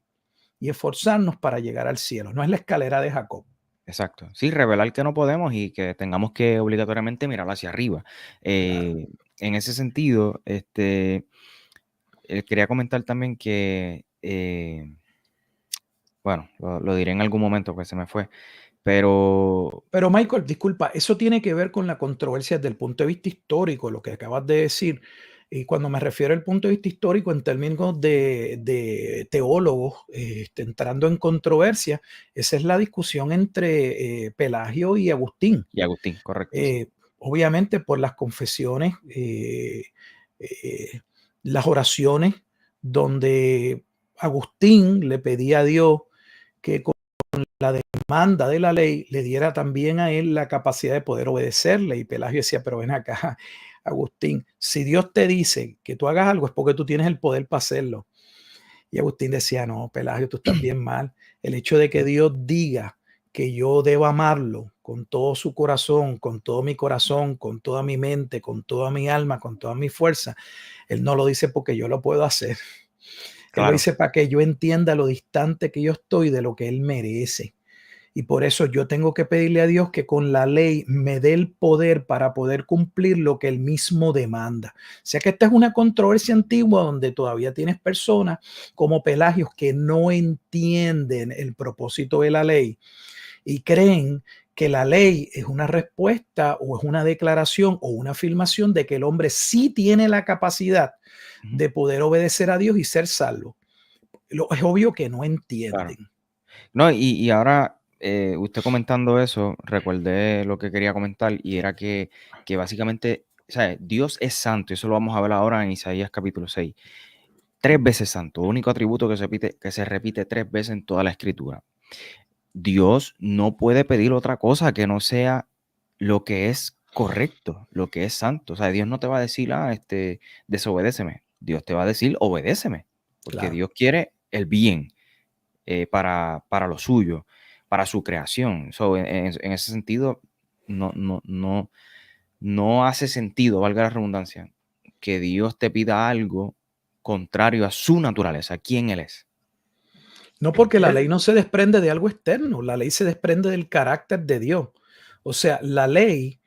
y esforzarnos para llegar al cielo. No es la escalera de Jacob. exacto. Sí, revelar que no podemos y que tengamos que obligatoriamente mirar hacia arriba. Claro. En ese sentido, quería comentar también que, bueno, lo diré en algún momento porque se me fue, pero Pero Michael, disculpa, eso tiene que ver con la controversia desde el punto de vista histórico, lo que acabas de decir. Y cuando me refiero al punto de vista histórico en términos de teólogos entrando en controversia, esa es la discusión entre Pelagio y Agustín. y Agustín, correcto, sí. Obviamente por las confesiones, eh, las oraciones, donde Agustín le pedía a Dios que la demanda de la ley le diera también a él la capacidad de poder obedecerle. Y Pelagio decía, pero ven acá, Agustín, si Dios te dice que tú hagas algo es porque tú tienes el poder para hacerlo. Y Agustín decía, no, Pelagio, tú estás bien mal. El hecho de que Dios diga que yo debo amarlo con todo su corazón, con todo mi corazón, con toda mi mente, con toda mi alma, con toda mi fuerza, Él no lo dice porque yo lo puedo hacer. Él lo Claro. dice para que yo entienda lo distante que yo estoy de lo que Él merece. Y por eso yo tengo que pedirle a Dios que con la ley me dé el poder para poder cumplir lo que Él mismo demanda. O sea que esta es una controversia antigua donde todavía tienes personas como Pelagios que no entienden el propósito de la ley y creen que la ley es una respuesta o es una declaración o una afirmación de que el hombre sí tiene la capacidad Ujú, de poder obedecer a Dios y ser salvo. Es obvio que no claro. entienden. No, y ahora, usted comentando eso, recordé lo que quería comentar y era que básicamente, o sea, Dios es santo, y eso lo vamos a ver ahora en Isaías capítulo 6. 3 veces santo, único atributo que se repite 3 veces en toda la escritura. Dios no puede pedir otra cosa que no sea lo que es correcto, lo que es santo. O sea, Dios no te va a decir, desobedéceme. Dios te va a decir, obedéceme, porque Claro. Dios quiere el bien para lo suyo, para su creación. So, en ese sentido, no hace sentido, valga la redundancia, que Dios te pida algo contrario a su naturaleza, quién Él es. No, porque la ley no se desprende de algo externo, la ley se desprende del carácter de Dios. O sea, la ley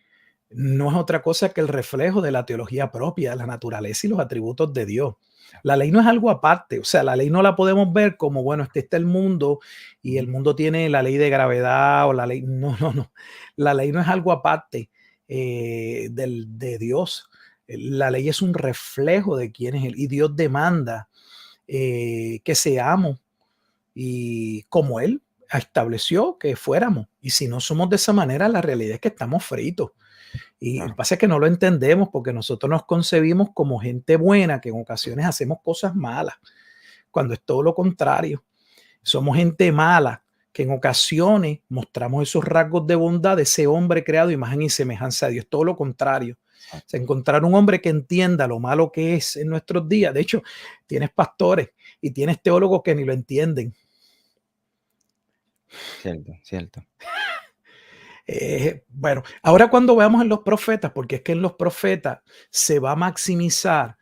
no es otra cosa que el reflejo de la teología propia, de la naturaleza y los atributos de Dios. La ley no es algo aparte, o sea, la ley no la podemos ver como, bueno, este está el mundo y el mundo tiene la ley de gravedad o la ley, no, no, no. La ley no es algo aparte de Dios. La ley es un reflejo de quién es Él y Dios demanda que seamos y como Él estableció que fuéramos. Y si no somos de esa manera, la realidad es que estamos fritos. Y lo que pasa es que no lo entendemos porque nosotros nos concebimos como gente buena, que en ocasiones hacemos cosas malas, cuando es todo lo contrario. Somos gente mala, que en ocasiones mostramos esos rasgos de bondad de ese hombre creado a imagen y semejanza de Dios, todo lo contrario. O sea, encontrar un hombre que entienda lo malo que es en nuestros días. De hecho, tienes pastores y tienes teólogos que ni lo entienden. Cierto, cierto. Bueno, ahora cuando veamos en los profetas, porque es que en los profetas se va a maximizar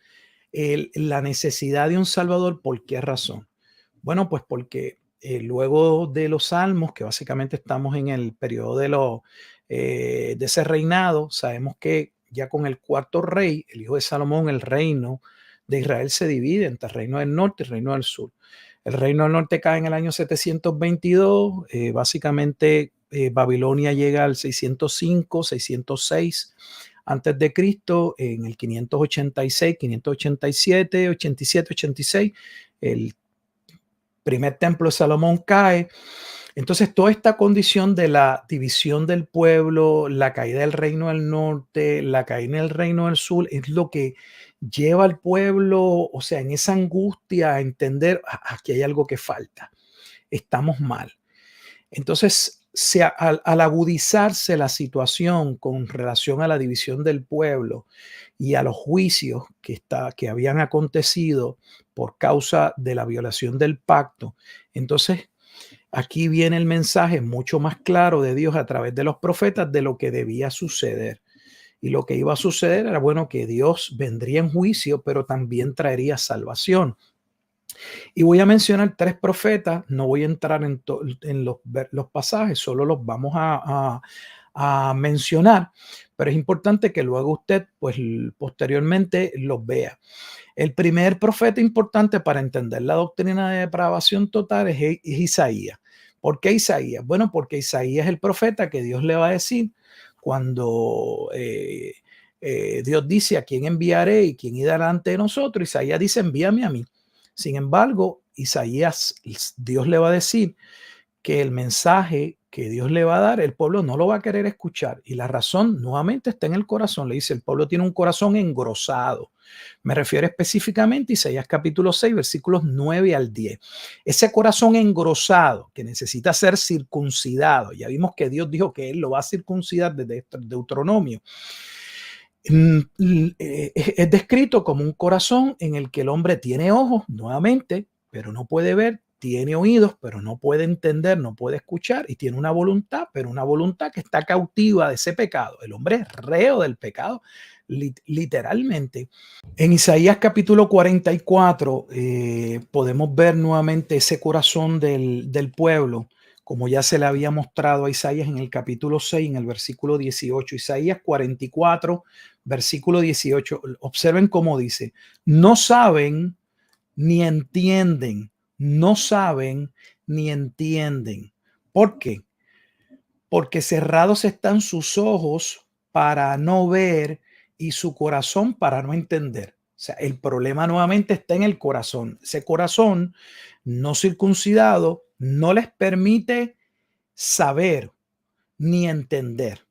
la necesidad de un Salvador, ¿por qué razón? Bueno, pues porque luego de los Salmos, que básicamente estamos en el periodo de ese reinado, sabemos que ya con el cuarto rey, el hijo de Salomón, el reino de Israel se divide entre el reino del norte y el reino del sur. El reino del norte cae en el año 722, básicamente Babilonia llega al 605, 606 antes de Cristo, en el 586, 587, 87, 86, el primer templo de Salomón cae. Entonces, toda esta condición de la división del pueblo, la caída del reino del norte, la caída del reino del sur, es lo que lleva al pueblo, o sea, en esa angustia a entender, aquí hay algo que falta, estamos mal. Entonces, al agudizarse la situación con relación a la división del pueblo y a los juicios que habían acontecido por causa de la violación del pacto, entonces aquí viene el mensaje mucho más claro de Dios a través de los profetas de lo que debía suceder. Y lo que iba a suceder era, bueno, que Dios vendría en juicio, pero también traería salvación. Y voy a mencionar 3 profetas, no voy a entrar en los pasajes, solo los vamos a mencionar, pero es importante que luego usted, pues posteriormente los vea. El primer profeta importante para entender la doctrina de depravación total es Isaías. ¿Por qué Isaías? Bueno, porque Isaías es el profeta que Dios le va a decir cuando Dios dice a quién enviaré y quién irá delante de nosotros. Isaías dice, envíame a mí. Sin embargo, Isaías, Dios le va a decir que el mensaje que Dios le va a dar, el pueblo no lo va a querer escuchar. Y la razón nuevamente está en el corazón. Le dice, el pueblo tiene un corazón engrosado. Me refiero específicamente a Isaías capítulo 6, versículos 9 al 10. Ese corazón engrosado que necesita ser circuncidado. Ya vimos que Dios dijo que Él lo va a circuncidar desde Deuteronomio. Es descrito como un corazón en el que el hombre tiene ojos, nuevamente, pero no puede ver, tiene oídos, pero no puede entender, no puede escuchar, y tiene una voluntad, pero una voluntad que está cautiva de ese pecado. El hombre es reo del pecado, literalmente. En Isaías capítulo 44 podemos ver nuevamente ese corazón del pueblo, como ya se le había mostrado a Isaías en el capítulo 6, en el versículo 18. Isaías 44, versículo 18. Observen cómo dice, no saben ni entienden, no saben ni entienden. ¿Por qué? Porque cerrados están sus ojos para no ver y su corazón para no entender. O sea, el problema nuevamente está en el corazón. Ese corazón no circuncidado no les permite saber ni entender.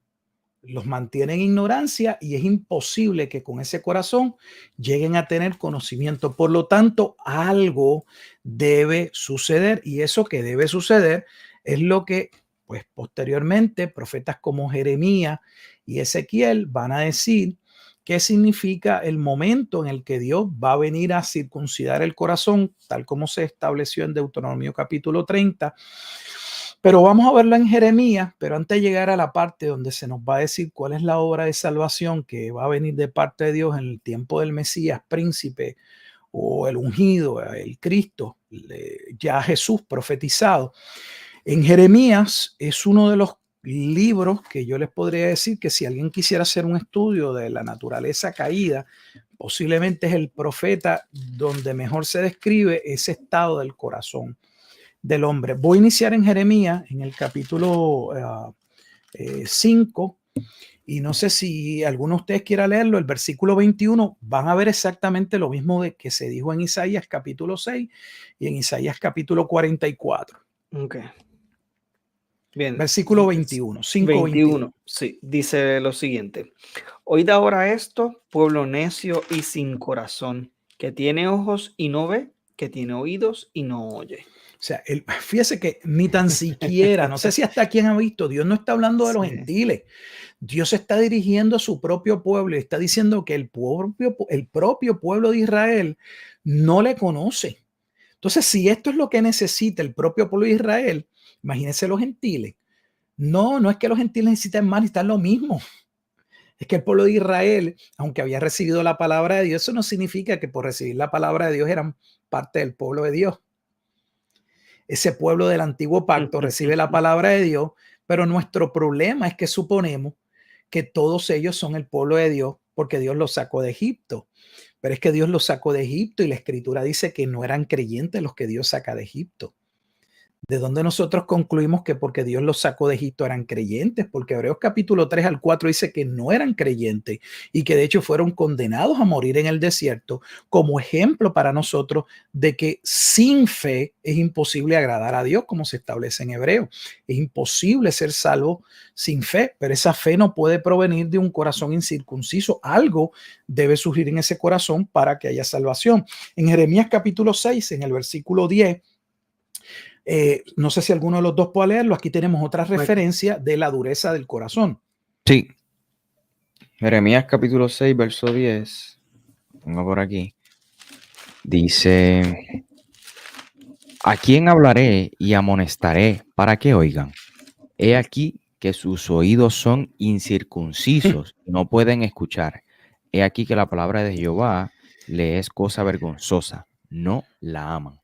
Los mantiene en ignorancia y es imposible que con ese corazón lleguen a tener conocimiento. Por lo tanto, algo debe suceder y eso que debe suceder es lo que, pues posteriormente, profetas como Jeremías y Ezequiel van a decir qué significa el momento en el que Dios va a venir a circuncidar el corazón, tal como se estableció en Deuteronomio capítulo 30. Pero vamos a verlo en Jeremías, pero antes de llegar a la parte donde se nos va a decir cuál es la obra de salvación que va a venir de parte de Dios en el tiempo del Mesías, príncipe o el ungido, el Cristo, ya Jesús profetizado. En Jeremías es uno de los libros que yo les podría decir que si alguien quisiera hacer un estudio de la naturaleza caída, posiblemente es el Profeta donde mejor se describe ese estado del corazón del hombre. Voy a iniciar en Jeremías, en el capítulo 5, y no sé si alguno de ustedes quiera leerlo, el versículo 21, van a ver exactamente lo mismo de que se dijo en Isaías capítulo 6 y en Isaías capítulo 44. Ok. Bien. Versículo 21, 5, 21, sí, dice lo siguiente. Oíd ahora esto, pueblo necio y sin corazón, que tiene ojos y no ve, que tiene oídos y no oye. O sea, fíjese que ni tan siquiera, no sé si hasta quien ha visto, Dios no está hablando de los Sí. gentiles. Dios está dirigiendo a su propio pueblo y está diciendo que el propio pueblo de Israel no le conoce. Entonces, si esto es lo que necesita el propio pueblo de Israel, imagínense los gentiles. No, no es que los gentiles necesiten más, necesitan lo mismo. Es que el pueblo de Israel, aunque había recibido la palabra de Dios, eso no significa que por recibir la palabra de Dios eran parte del pueblo de Dios. Ese pueblo del antiguo pacto recibe la palabra de Dios, pero nuestro problema es que suponemos que todos ellos son el pueblo de Dios porque Dios los sacó de Egipto. Pero es que Dios los sacó de Egipto y la Escritura dice que no eran creyentes los que Dios saca de Egipto. ¿De dónde nosotros concluimos que porque Dios los sacó de Egipto eran creyentes? Porque Hebreos capítulo 3 al 4 dice que no eran creyentes y que de hecho fueron condenados a morir en el desierto como ejemplo para nosotros de que sin fe es imposible agradar a Dios, como se establece en Hebreos. Es imposible ser salvo sin fe, pero esa fe no puede provenir de un corazón incircunciso. Algo debe surgir en ese corazón para que haya salvación. En Jeremías capítulo 6, en el versículo 10, no sé si alguno de los dos puede leerlo. Aquí tenemos otra referencia de la dureza del corazón. Sí. Jeremías capítulo 6, verso 10. Pongo por aquí. Dice: ¿a quién hablaré y amonestaré para que oigan? He aquí que sus oídos son incircuncisos, no pueden escuchar. He aquí que la palabra de Jehová le es cosa vergonzosa, no la aman.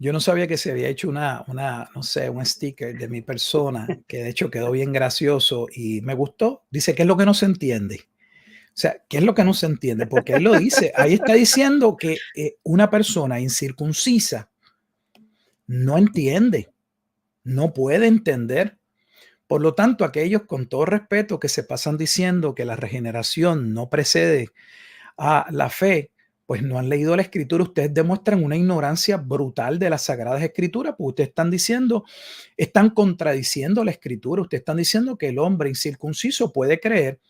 Yo no sabía que se había hecho no sé, un sticker de mi persona, que de hecho quedó bien gracioso y me gustó. Dice, ¿qué es lo que no se entiende? O sea, ¿qué es lo que no se entiende? Porque él lo dice, ahí está diciendo que una persona incircuncisa no entiende, no puede entender. Por lo tanto, aquellos con todo respeto que se pasan diciendo que la regeneración no precede a la fe, pues no han leído la escritura. Ustedes demuestran una ignorancia brutal de las sagradas escrituras, porque ustedes están diciendo, están contradiciendo la escritura. Ustedes están diciendo que el hombre incircunciso puede creer.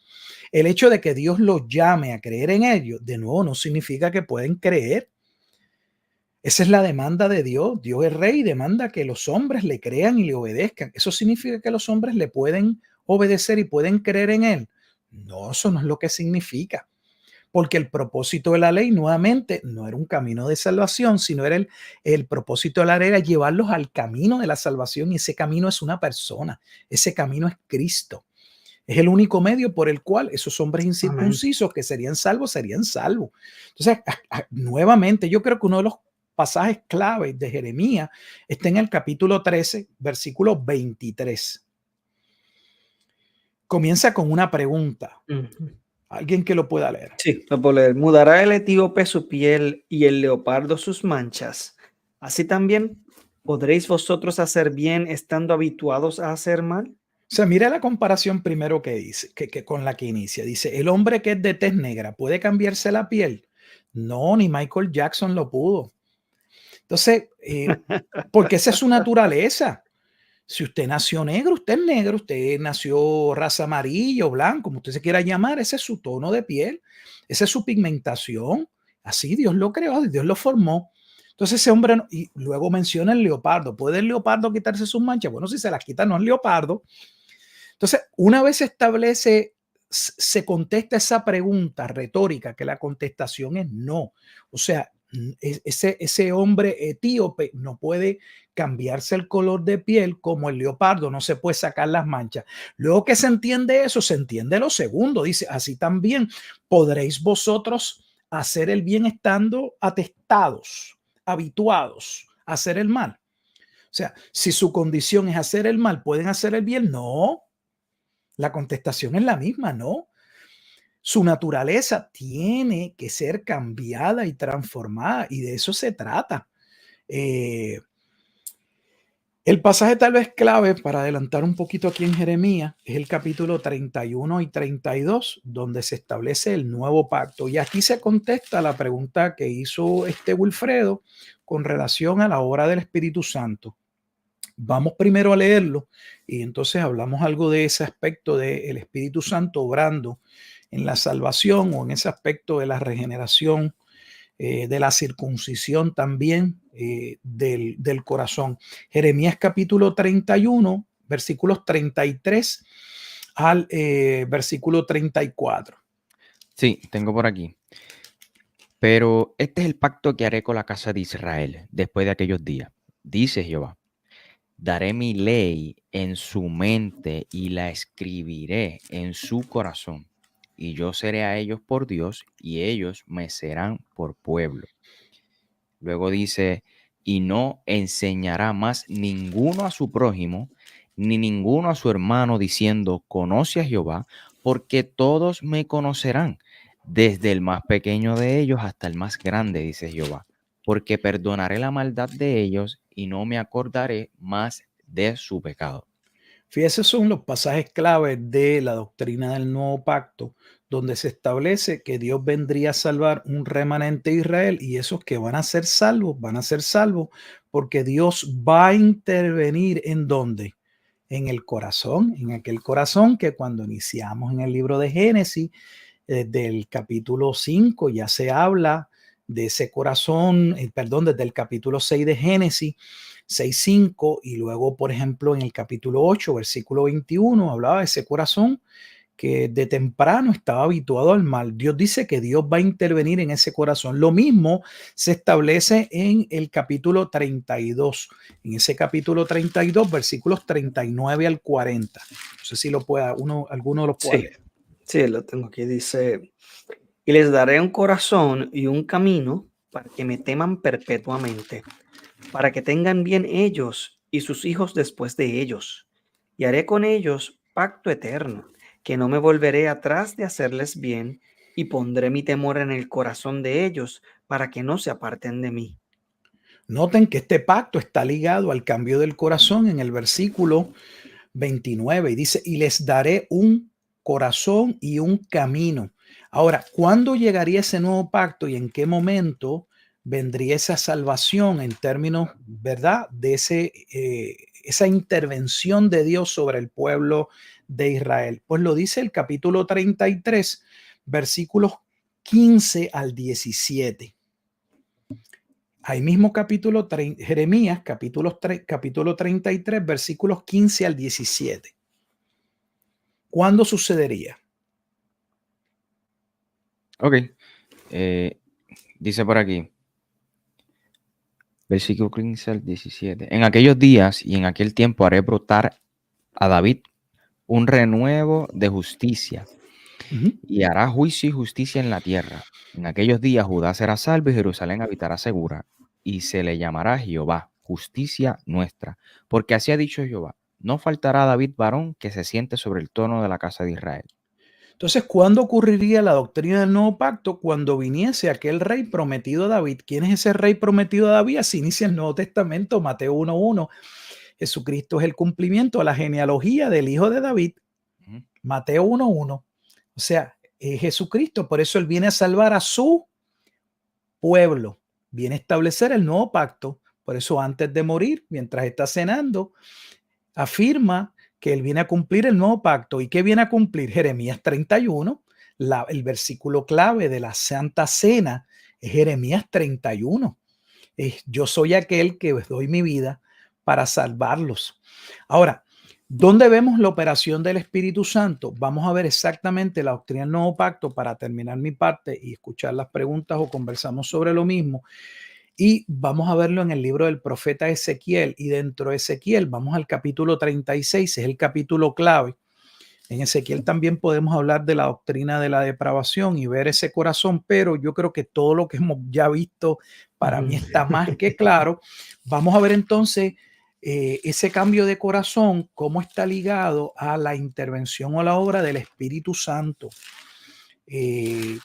El hecho de que Dios los llame a creer en ellos, de nuevo, no significa que pueden creer. Esa es la demanda de Dios. Dios es rey y demanda que los hombres le crean y le obedezcan. ¿Eso significa que los hombres le pueden obedecer y pueden creer en él? No, eso no es lo que significa. Porque el propósito de la ley, nuevamente, no era un camino de salvación, sino era el propósito de la ley era llevarlos al camino de la salvación, y ese camino es una persona, ese camino es Cristo. Es el único medio por el cual esos hombres incircuncisos que serían salvos, serían salvos. Entonces, nuevamente, yo creo que uno de los pasajes claves de Jeremías está en el capítulo 13, versículo 23. Comienza con una pregunta. Alguien que lo pueda leer. Sí, lo puedo leer. ¿Mudará el etíope su piel y el leopardo sus manchas? Así también, ¿podréis vosotros hacer bien estando habituados a hacer mal? O sea, mira la comparación primero que dice, que con la que inicia. Dice, el hombre que es de tez negra, ¿puede cambiarse la piel? No, ni Michael Jackson lo pudo. Entonces, porque esa es su naturaleza. Si usted nació negro, usted es negro. Usted nació raza amarilla o blanco, como usted se quiera llamar, ese es su tono de piel. Esa es su pigmentación. Así Dios lo creó, Dios lo formó. Entonces ese hombre, y luego menciona el leopardo. ¿Puede el leopardo quitarse sus manchas? Bueno, si se las quita, no es leopardo. Entonces, una vez se establece, se contesta esa pregunta retórica, que la contestación es no. O sea, ese hombre etíope no puede cambiarse el color de piel como el leopardo, no se puede sacar las manchas. Luego que se entiende eso, se entiende lo segundo. Dice, así también podréis vosotros hacer el bien estando atestados, habituados a hacer el mal. O sea, si su condición es hacer el mal, ¿pueden hacer el bien? No. La contestación es la misma, ¿no? Su naturaleza tiene que ser cambiada y transformada, y de eso se trata. El pasaje tal vez clave para adelantar un poquito aquí en Jeremías es el capítulo 31 y 32, donde se establece el nuevo pacto. Y aquí se contesta la pregunta que hizo Wilfredo con relación a la obra del Espíritu Santo. Vamos primero a leerlo y entonces hablamos algo de ese aspecto del Espíritu Santo obrando en la salvación o en ese aspecto de la regeneración, de la circuncisión también del corazón. Jeremías capítulo 31, versículos 33 al versículo 34. Sí, tengo por aquí. Pero este es el pacto que haré con la casa de Israel después de aquellos días, dice Jehová. Daré mi ley en su mente y la escribiré en su corazón. Y yo seré a ellos por Dios y ellos me serán por pueblo. Luego dice, y no enseñará más ninguno a su prójimo, ni ninguno a su hermano, diciendo, conoce a Jehová, porque todos me conocerán, desde el más pequeño de ellos hasta el más grande, dice Jehová, porque perdonaré la maldad de ellos y no me acordaré más de su pecado. Fíjense, son los pasajes claves de la doctrina del nuevo pacto, donde se establece que Dios vendría a salvar un remanente de Israel, y esos que van a ser salvos porque Dios va a intervenir ¿en dónde? En el corazón, en aquel corazón que cuando iniciamos en el libro de Génesis, del capítulo 5 ya se habla de ese corazón, desde el capítulo 6 de Génesis, 6:5, y luego, por ejemplo, en el capítulo 8, versículo 21, hablaba de ese corazón que de temprano estaba habituado al mal. Dios dice que Dios va a intervenir en ese corazón. Lo mismo se establece en el capítulo 32. En ese capítulo 32, versículos 39 al 40. No sé si alguno lo puede leer. Sí, lo tengo aquí. Dice, y les daré un corazón y un camino para que me teman perpetuamente, para que tengan bien ellos y sus hijos después de ellos. Y haré con ellos pacto eterno, que no me volveré atrás de hacerles bien, y pondré mi temor en el corazón de ellos, para que no se aparten de mí. Noten que este pacto está ligado al cambio del corazón en el versículo 29, y dice, y les daré un corazón y un camino. Ahora, ¿cuándo llegaría ese nuevo pacto y en qué momento vendría esa salvación en términos, verdad, de esa intervención de Dios sobre el pueblo de Israel? Pues lo dice el capítulo 33, versículos 15 al 17. Ahí mismo Jeremías, capítulo 33, versículos 15 al 17. ¿Cuándo sucedería? Ok, dice por aquí, versículo 15 al 17. En aquellos días y en aquel tiempo haré brotar a David un renuevo de justicia, y hará juicio y justicia en la tierra. En aquellos días Judá será salvo y Jerusalén habitará segura, y se le llamará Jehová, justicia nuestra. Porque así ha dicho Jehová, no faltará a David varón que se siente sobre el trono de la casa de Israel. Entonces, ¿cuándo ocurriría la doctrina del nuevo pacto? Cuando viniese aquel rey prometido a David. ¿Quién es ese rey prometido a David? Así inicia el Nuevo Testamento, Mateo 1:1. Jesucristo es el cumplimiento a la genealogía del hijo de David. Mateo 1:1. O sea, Jesucristo, por eso él viene a salvar a su pueblo, viene a establecer el nuevo pacto. Por eso antes de morir, mientras está cenando, afirma que él viene a cumplir el nuevo pacto. ¿Y qué viene a cumplir? Jeremías 31, el versículo clave de la Santa Cena es Jeremías 31. Yo soy aquel que doy mi vida para salvarlos. Ahora, ¿dónde vemos la operación del Espíritu Santo? Vamos a ver exactamente la doctrina del nuevo pacto para terminar mi parte y escuchar las preguntas o conversamos sobre lo mismo. Y vamos a verlo en el libro del profeta Ezequiel, y dentro de Ezequiel vamos al capítulo 36, es el capítulo clave. En Ezequiel también podemos hablar de la doctrina de la depravación y ver ese corazón, pero yo creo que todo lo que hemos ya visto para mí está más que claro. Vamos a ver entonces ese cambio de corazón, cómo está ligado a la intervención o la obra del Espíritu Santo, que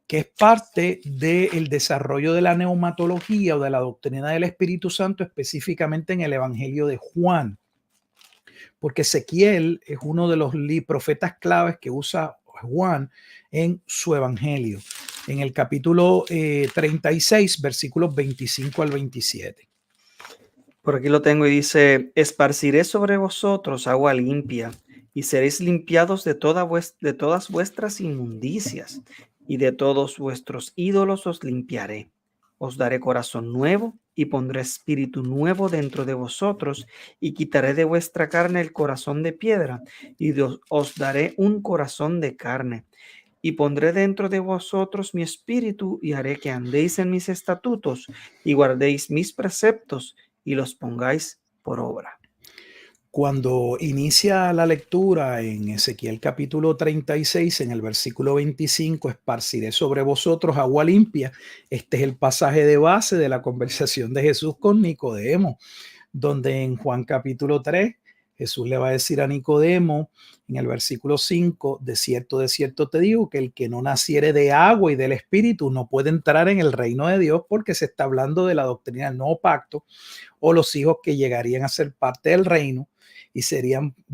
es parte del desarrollo de la neumatología o de la doctrina del Espíritu Santo, específicamente en el Evangelio de Juan. Porque Ezequiel es uno de los profetas claves que usa Juan en su Evangelio, en el capítulo 36, versículos 25 al 27. Por aquí lo tengo y dice, esparciré sobre vosotros agua limpia y seréis limpiados de todas vuestras inmundicias y de todos vuestros ídolos os limpiaré. Os daré corazón nuevo y pondré espíritu nuevo dentro de vosotros y quitaré de vuestra carne el corazón de piedra y os daré un corazón de carne. Y pondré dentro de vosotros mi espíritu y haré que andéis en mis estatutos y guardéis mis preceptos y los pongáis por obra. Cuando inicia la lectura en Ezequiel capítulo 36, en el versículo 25, esparciré sobre vosotros agua limpia. Este es el pasaje de base de la conversación de Jesús con Nicodemo, donde en Juan capítulo 3, Jesús le va a decir a Nicodemo en el versículo 5, de cierto te digo que el que no naciere de agua y del Espíritu no puede entrar en el reino de Dios, porque se está hablando de la doctrina del nuevo pacto o los hijos que llegarían a ser parte del reino y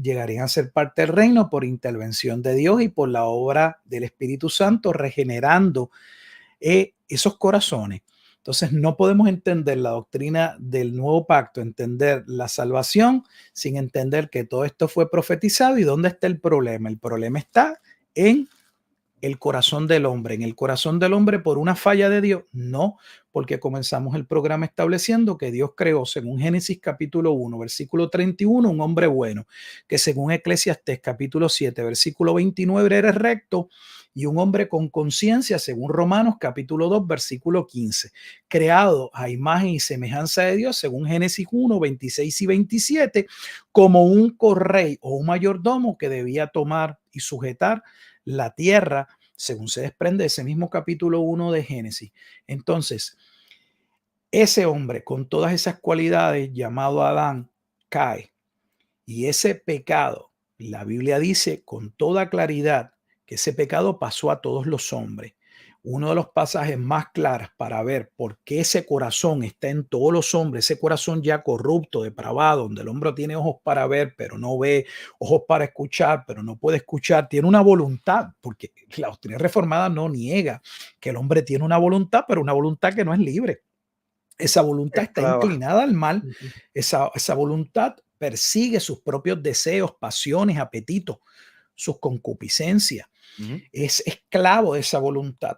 llegarían a ser parte del reino por intervención de Dios y por la obra del Espíritu Santo, regenerando esos corazones. Entonces no podemos entender la doctrina del nuevo pacto, entender la salvación sin entender que todo esto fue profetizado. ¿Y dónde está el problema? El problema está en el corazón del hombre. ¿En el corazón del hombre por una falla de Dios? No, porque comenzamos el programa estableciendo que Dios creó, según Génesis capítulo 1, versículo 31, un hombre bueno, que según Eclesiastés capítulo 7, versículo 29 era recto, y un hombre con conciencia, según Romanos capítulo 2, versículo 15, creado a imagen y semejanza de Dios, según Génesis 1, 26 y 27, como un correy o un mayordomo que debía tomar y sujetar la tierra, según se desprende de ese mismo capítulo 1 de Génesis. Entonces, ese hombre con todas esas cualidades llamado Adán cae, y ese pecado, la Biblia dice con toda claridad que ese pecado pasó a todos los hombres. Uno de los pasajes más claros para ver por qué ese corazón está en todos los hombres, ese corazón ya corrupto, depravado, donde el hombre tiene ojos para ver, pero no ve, ojos para escuchar, pero no puede escuchar, tiene una voluntad, porque la doctrina reformada no niega que el hombre tiene una voluntad, pero una voluntad que no es libre. Esa voluntad está inclinada al mal, esa voluntad persigue sus propios deseos, pasiones, apetitos, sus concupiscencias. Es esclavo de esa voluntad.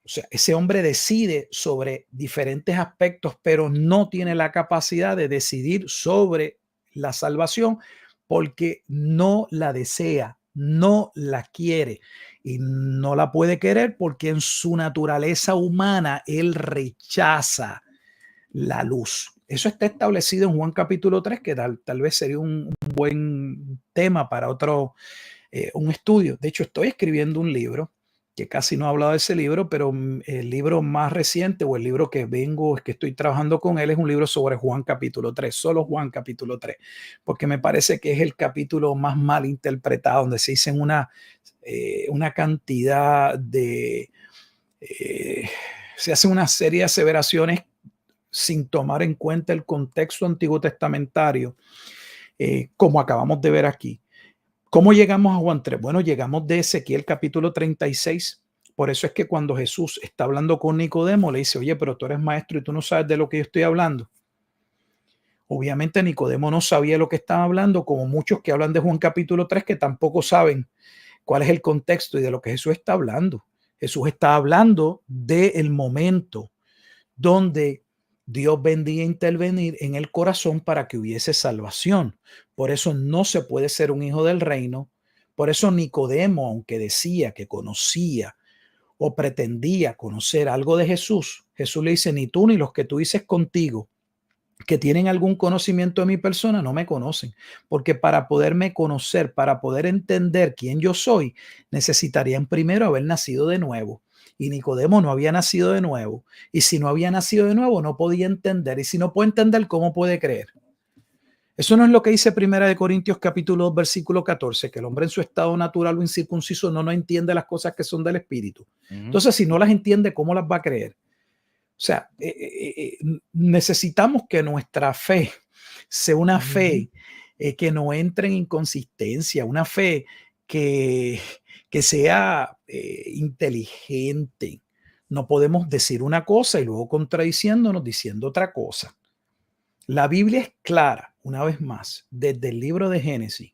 O sea, ese hombre decide sobre diferentes aspectos, pero no tiene la capacidad de decidir sobre la salvación porque no la desea, no la quiere y no la puede querer porque en su naturaleza humana él rechaza la luz. Eso está establecido en Juan capítulo 3, que tal vez sería un buen tema para otro un estudio. De hecho, estoy escribiendo un libro que casi no he hablado de ese libro, pero el libro más reciente o el libro que estoy trabajando con él es un libro sobre Juan capítulo 3, solo Juan capítulo 3, porque me parece que es el capítulo más mal interpretado, donde se dicen una cantidad de... se hace una serie de aseveraciones sin tomar en cuenta el contexto antiguo testamentario, como acabamos de ver aquí. ¿Cómo llegamos a Juan 3? Bueno, llegamos de Ezequiel capítulo 36. Por eso es que cuando Jesús está hablando con Nicodemo, le dice, oye, pero tú eres maestro y tú no sabes de lo que yo estoy hablando. Obviamente Nicodemo no sabía lo que estaba hablando, como muchos que hablan de Juan capítulo 3 que tampoco saben cuál es el contexto y de lo que Jesús está hablando. Jesús está hablando del momento donde Dios vendría a intervenir en el corazón para que hubiese salvación. Por eso no se puede ser un hijo del reino. Por eso Nicodemo, aunque decía que conocía o pretendía conocer algo de Jesús, Jesús le dice, ni tú ni los que tú dices contigo que tienen algún conocimiento de mi persona no me conocen, porque para poderme conocer, para poder entender quién yo soy, necesitarían primero haber nacido de nuevo. Y Nicodemo no había nacido de nuevo. Y si no había nacido de nuevo, no podía entender. Y si no puede entender, ¿cómo puede creer? Eso no es lo que dice 1 Corintios capítulo 2, versículo 14, que el hombre en su estado natural o incircunciso no entiende las cosas que son del Espíritu. Entonces, si no las entiende, ¿cómo las va a creer? O sea, necesitamos que nuestra fe sea una fe que no entre en inconsistencia, una fe que sea inteligente. No podemos decir una cosa y luego contradiciéndonos diciendo otra cosa. La Biblia es clara, una vez más, desde el libro de Génesis,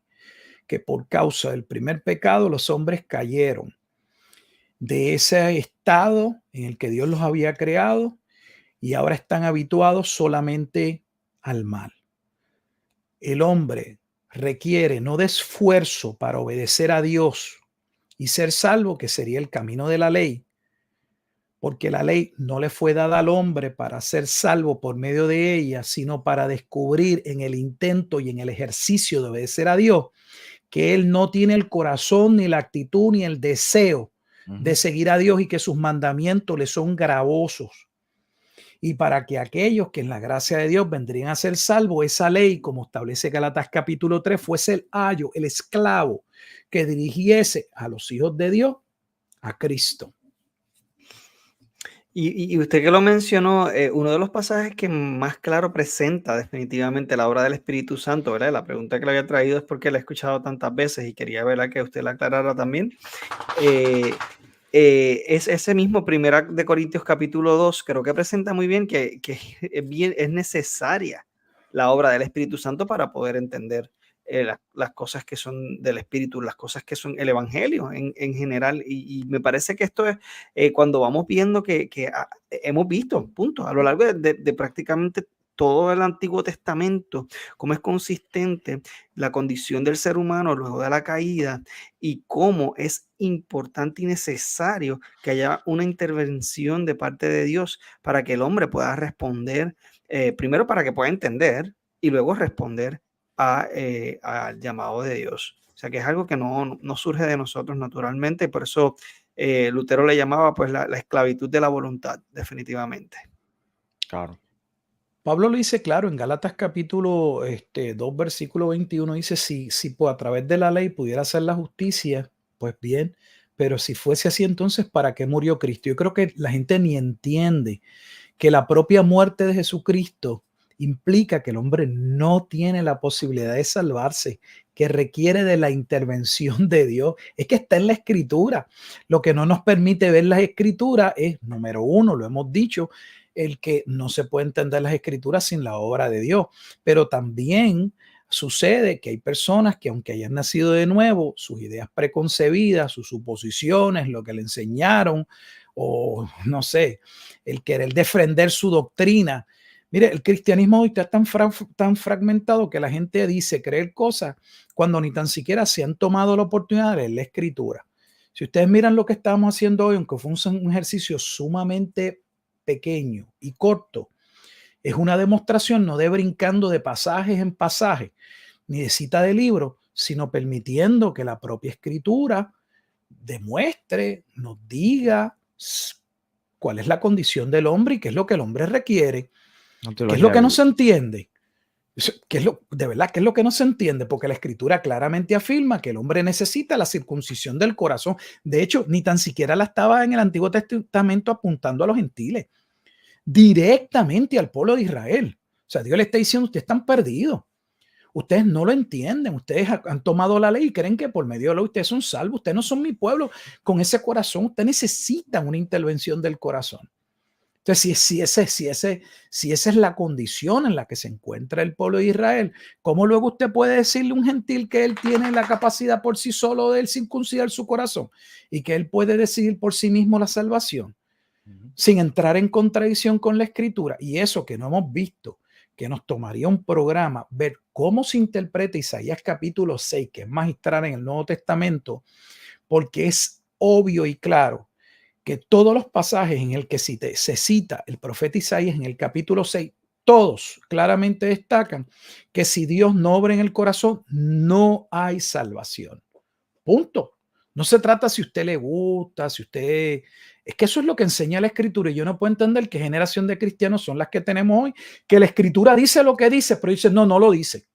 que por causa del primer pecado los hombres cayeron de ese estado en el que Dios los había creado y ahora están habituados solamente al mal. El hombre requiere no de esfuerzo para obedecer a Dios y ser salvo, que sería el camino de la ley, porque la ley no le fue dada al hombre para ser salvo por medio de ella, sino para descubrir en el intento y en el ejercicio de obedecer a Dios que él no tiene el corazón, ni la actitud, ni el deseo de seguir a Dios y que sus mandamientos le son gravosos. Y para que aquellos que en la gracia de Dios vendrían a ser salvos, esa ley, como establece Gálatas capítulo 3, fuese el ayo, el esclavo que dirigiese a los hijos de Dios a Cristo. Y usted que lo mencionó, uno de los pasajes que más claro presenta definitivamente la obra del Espíritu Santo, ¿verdad? La pregunta que le había traído es porque la he escuchado tantas veces y quería, ¿verdad?, que usted la aclarara también. Es ese mismo 1 Corintios capítulo 2, creo que presenta muy bien que es necesaria la obra del Espíritu Santo para poder entender las cosas que son del Espíritu, las cosas que son el Evangelio en general. Y me parece que esto es cuando vamos viendo que hemos visto, punto, a lo largo de prácticamente todo el Antiguo Testamento, cómo es consistente la condición del ser humano luego de la caída y cómo es importante y necesario que haya una intervención de parte de Dios para que el hombre pueda responder, primero para que pueda entender y luego responder al llamado de Dios. O sea que es algo que no surge de nosotros naturalmente, y por eso Lutero le llamaba pues la esclavitud de la voluntad, definitivamente. Claro. Pablo lo dice claro en Gálatas capítulo 2, versículo 21, dice, si pues, a través de la ley pudiera hacer la justicia, pues bien, pero si fuese así, entonces, ¿para qué murió Cristo? Yo creo que la gente ni entiende que la propia muerte de Jesucristo implica que el hombre no tiene la posibilidad de salvarse, que requiere de la intervención de Dios. Es que está en la Escritura. Lo que no nos permite ver las Escrituras es, número uno, lo hemos dicho, el que no se puede entender las Escrituras sin la obra de Dios. Pero también sucede que hay personas que aunque hayan nacido de nuevo, sus ideas preconcebidas, sus suposiciones, lo que le enseñaron, o no sé, el querer defender su doctrina. Mire, el cristianismo hoy está tan fragmentado que la gente dice creer cosas cuando ni tan siquiera se han tomado la oportunidad de leer la Escritura. Si ustedes miran lo que estamos haciendo hoy, aunque fue un ejercicio sumamente pequeño y corto, es una demostración no de brincando de pasajes en pasaje, ni de cita de libro, sino permitiendo que la propia Escritura demuestre, nos diga cuál es la condición del hombre y qué es lo que el hombre requiere. ¿Qué es lo que no se entiende? De verdad, ¿qué es lo que no se entiende? Porque la Escritura claramente afirma que el hombre necesita la circuncisión del corazón. De hecho, ni tan siquiera la estaba en el Antiguo Testamento apuntando a los gentiles, directamente al pueblo de Israel. O sea, Dios le está diciendo, ustedes están perdidos. Ustedes no lo entienden, ustedes han tomado la ley y creen que por medio de la ley ustedes son salvos, ustedes no son mi pueblo con ese corazón, ustedes necesitan una intervención del corazón. Entonces, si esa es la condición en la que se encuentra el pueblo de Israel, ¿cómo luego usted puede decirle a un gentil que él tiene la capacidad por sí solo de él circuncidar su corazón y que él puede decidir por sí mismo la salvación sin entrar en contradicción con la Escritura? Y eso que no hemos visto, que nos tomaría un programa ver cómo se interpreta Isaías capítulo 6, que es magistral en el Nuevo Testamento, porque es obvio y claro que todos los pasajes en el que se cita el profeta Isaías en el capítulo 6, todos claramente destacan que si Dios no obra en el corazón, no hay salvación. Punto. No se trata si usted le gusta, si usted... Es que eso es lo que enseña la Escritura y yo no puedo entender qué generación de cristianos son las que tenemos hoy, que la Escritura dice lo que dice, pero dice, no lo dice.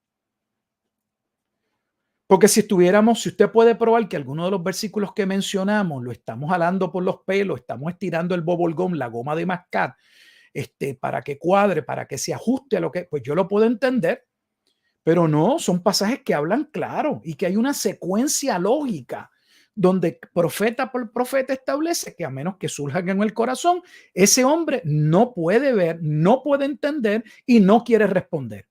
Porque si usted puede probar que alguno de los versículos que mencionamos lo estamos jalando por los pelos, estamos estirando el bubble gum, la goma de mascar, para que cuadre, para que se ajuste a lo que, pues yo lo puedo entender, pero no, son pasajes que hablan claro y que hay una secuencia lógica donde profeta por profeta establece que a menos que surja en el corazón, ese hombre no puede ver, no puede entender y no quiere responder.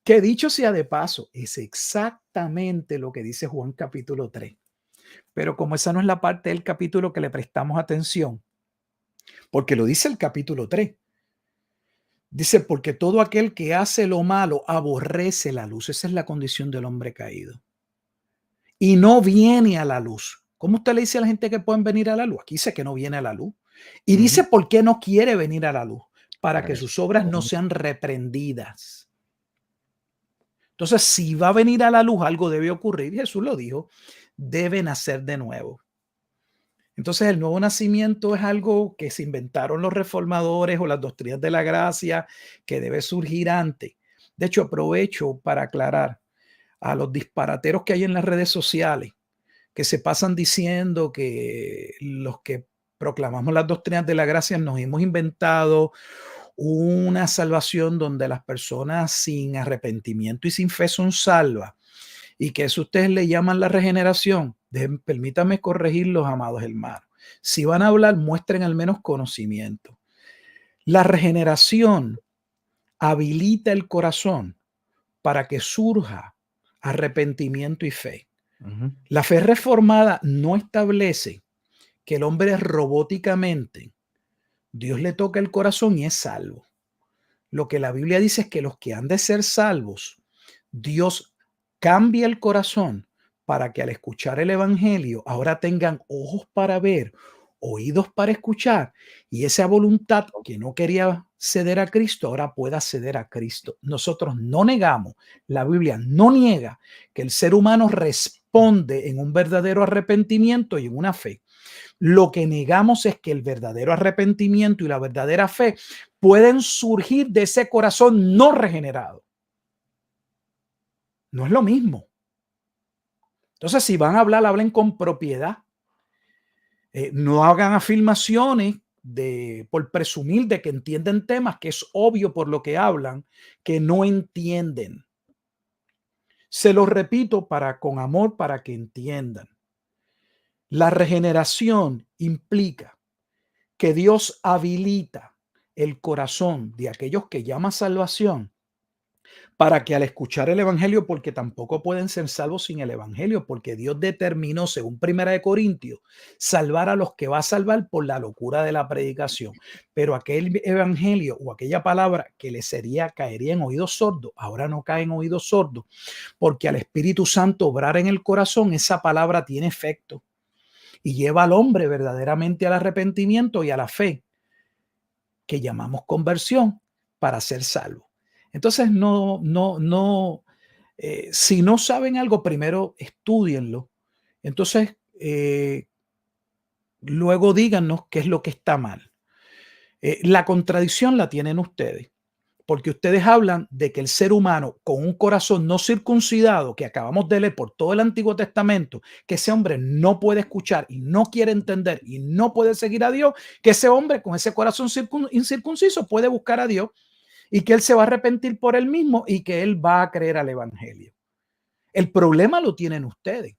Que dicho sea de paso, es exactamente lo que dice Juan capítulo 3. Pero como esa no es la parte del capítulo que le prestamos atención, porque lo dice el capítulo 3. Dice, porque todo aquel que hace lo malo aborrece la luz. Esa es la condición del hombre caído. Y no viene a la luz. ¿Cómo usted le dice a la gente que pueden venir a la luz? Aquí dice que no viene a la luz. Y dice, ¿por qué no quiere venir a la luz? Para que sus obras no sean reprendidas. Entonces, si va a venir a la luz, algo debe ocurrir. Jesús lo dijo, debe nacer de nuevo. Entonces, el nuevo nacimiento es algo que se inventaron los reformadores o las doctrinas de la gracia, que debe surgir antes. De hecho, aprovecho para aclarar a los disparateros que hay en las redes sociales, que se pasan diciendo que los que proclamamos las doctrinas de la gracia nos hemos inventado una salvación donde las personas sin arrepentimiento y sin fe son salvas, y que eso ustedes le llaman la regeneración. Permítame corregirlos, amados hermanos. Si van a hablar, muestren al menos conocimiento. La regeneración habilita el corazón para que surja arrepentimiento y fe. La fe reformada no establece que el hombre robóticamente, Dios le toca el corazón y es salvo. Lo que la Biblia dice es que los que han de ser salvos, Dios cambia el corazón para que al escuchar el evangelio ahora tengan ojos para ver, oídos para escuchar, y esa voluntad que no quería ceder a Cristo ahora pueda ceder a Cristo. Nosotros no negamos, la Biblia no niega que el ser humano responde en un verdadero arrepentimiento y en una fe. Lo que negamos es que el verdadero arrepentimiento y la verdadera fe pueden surgir de ese corazón no regenerado. No es lo mismo. Entonces, si van a hablar, hablen con propiedad. No hagan afirmaciones por presumir de que entienden temas que es obvio por lo que hablan, que no entienden. Se los repito con amor para que entiendan. La regeneración implica que Dios habilita el corazón de aquellos que llama salvación para que al escuchar el evangelio, porque tampoco pueden ser salvos sin el evangelio, porque Dios determinó, según 1 Corintios, salvar a los que va a salvar por la locura de la predicación. Pero aquel evangelio o aquella palabra que le caería en oídos sordos, ahora no cae en oídos sordos, porque al Espíritu Santo obrar en el corazón, esa palabra tiene efecto y lleva al hombre verdaderamente al arrepentimiento y a la fe, que llamamos conversión, para ser salvo. Entonces, si no saben algo, primero estudienlo. Entonces, luego díganos qué es lo que está mal. La contradicción la tienen ustedes, porque ustedes hablan de que el ser humano con un corazón no circuncidado, que acabamos de leer por todo el Antiguo Testamento, que ese hombre no puede escuchar y no quiere entender y no puede seguir a Dios, que ese hombre con ese corazón incircunciso puede buscar a Dios y que él se va a arrepentir por él mismo y que él va a creer al evangelio. El problema lo tienen ustedes,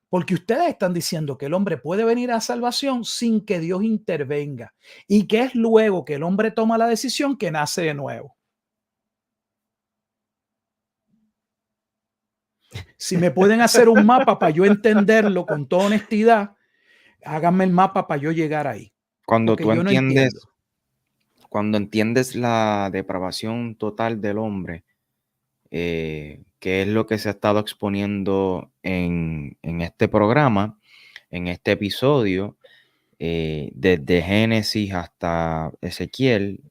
porque ustedes están diciendo que el hombre puede venir a salvación sin que Dios intervenga y que es luego que el hombre toma la decisión que nace de nuevo. Si me pueden hacer un mapa para yo entenderlo con toda honestidad, háganme el mapa para yo llegar ahí. Cuando Porque tú yo no entiendes, entiendo. cuando entiendes la depravación total del hombre, que es lo que se ha estado exponiendo en este programa, en este episodio, desde Génesis hasta Ezequiel,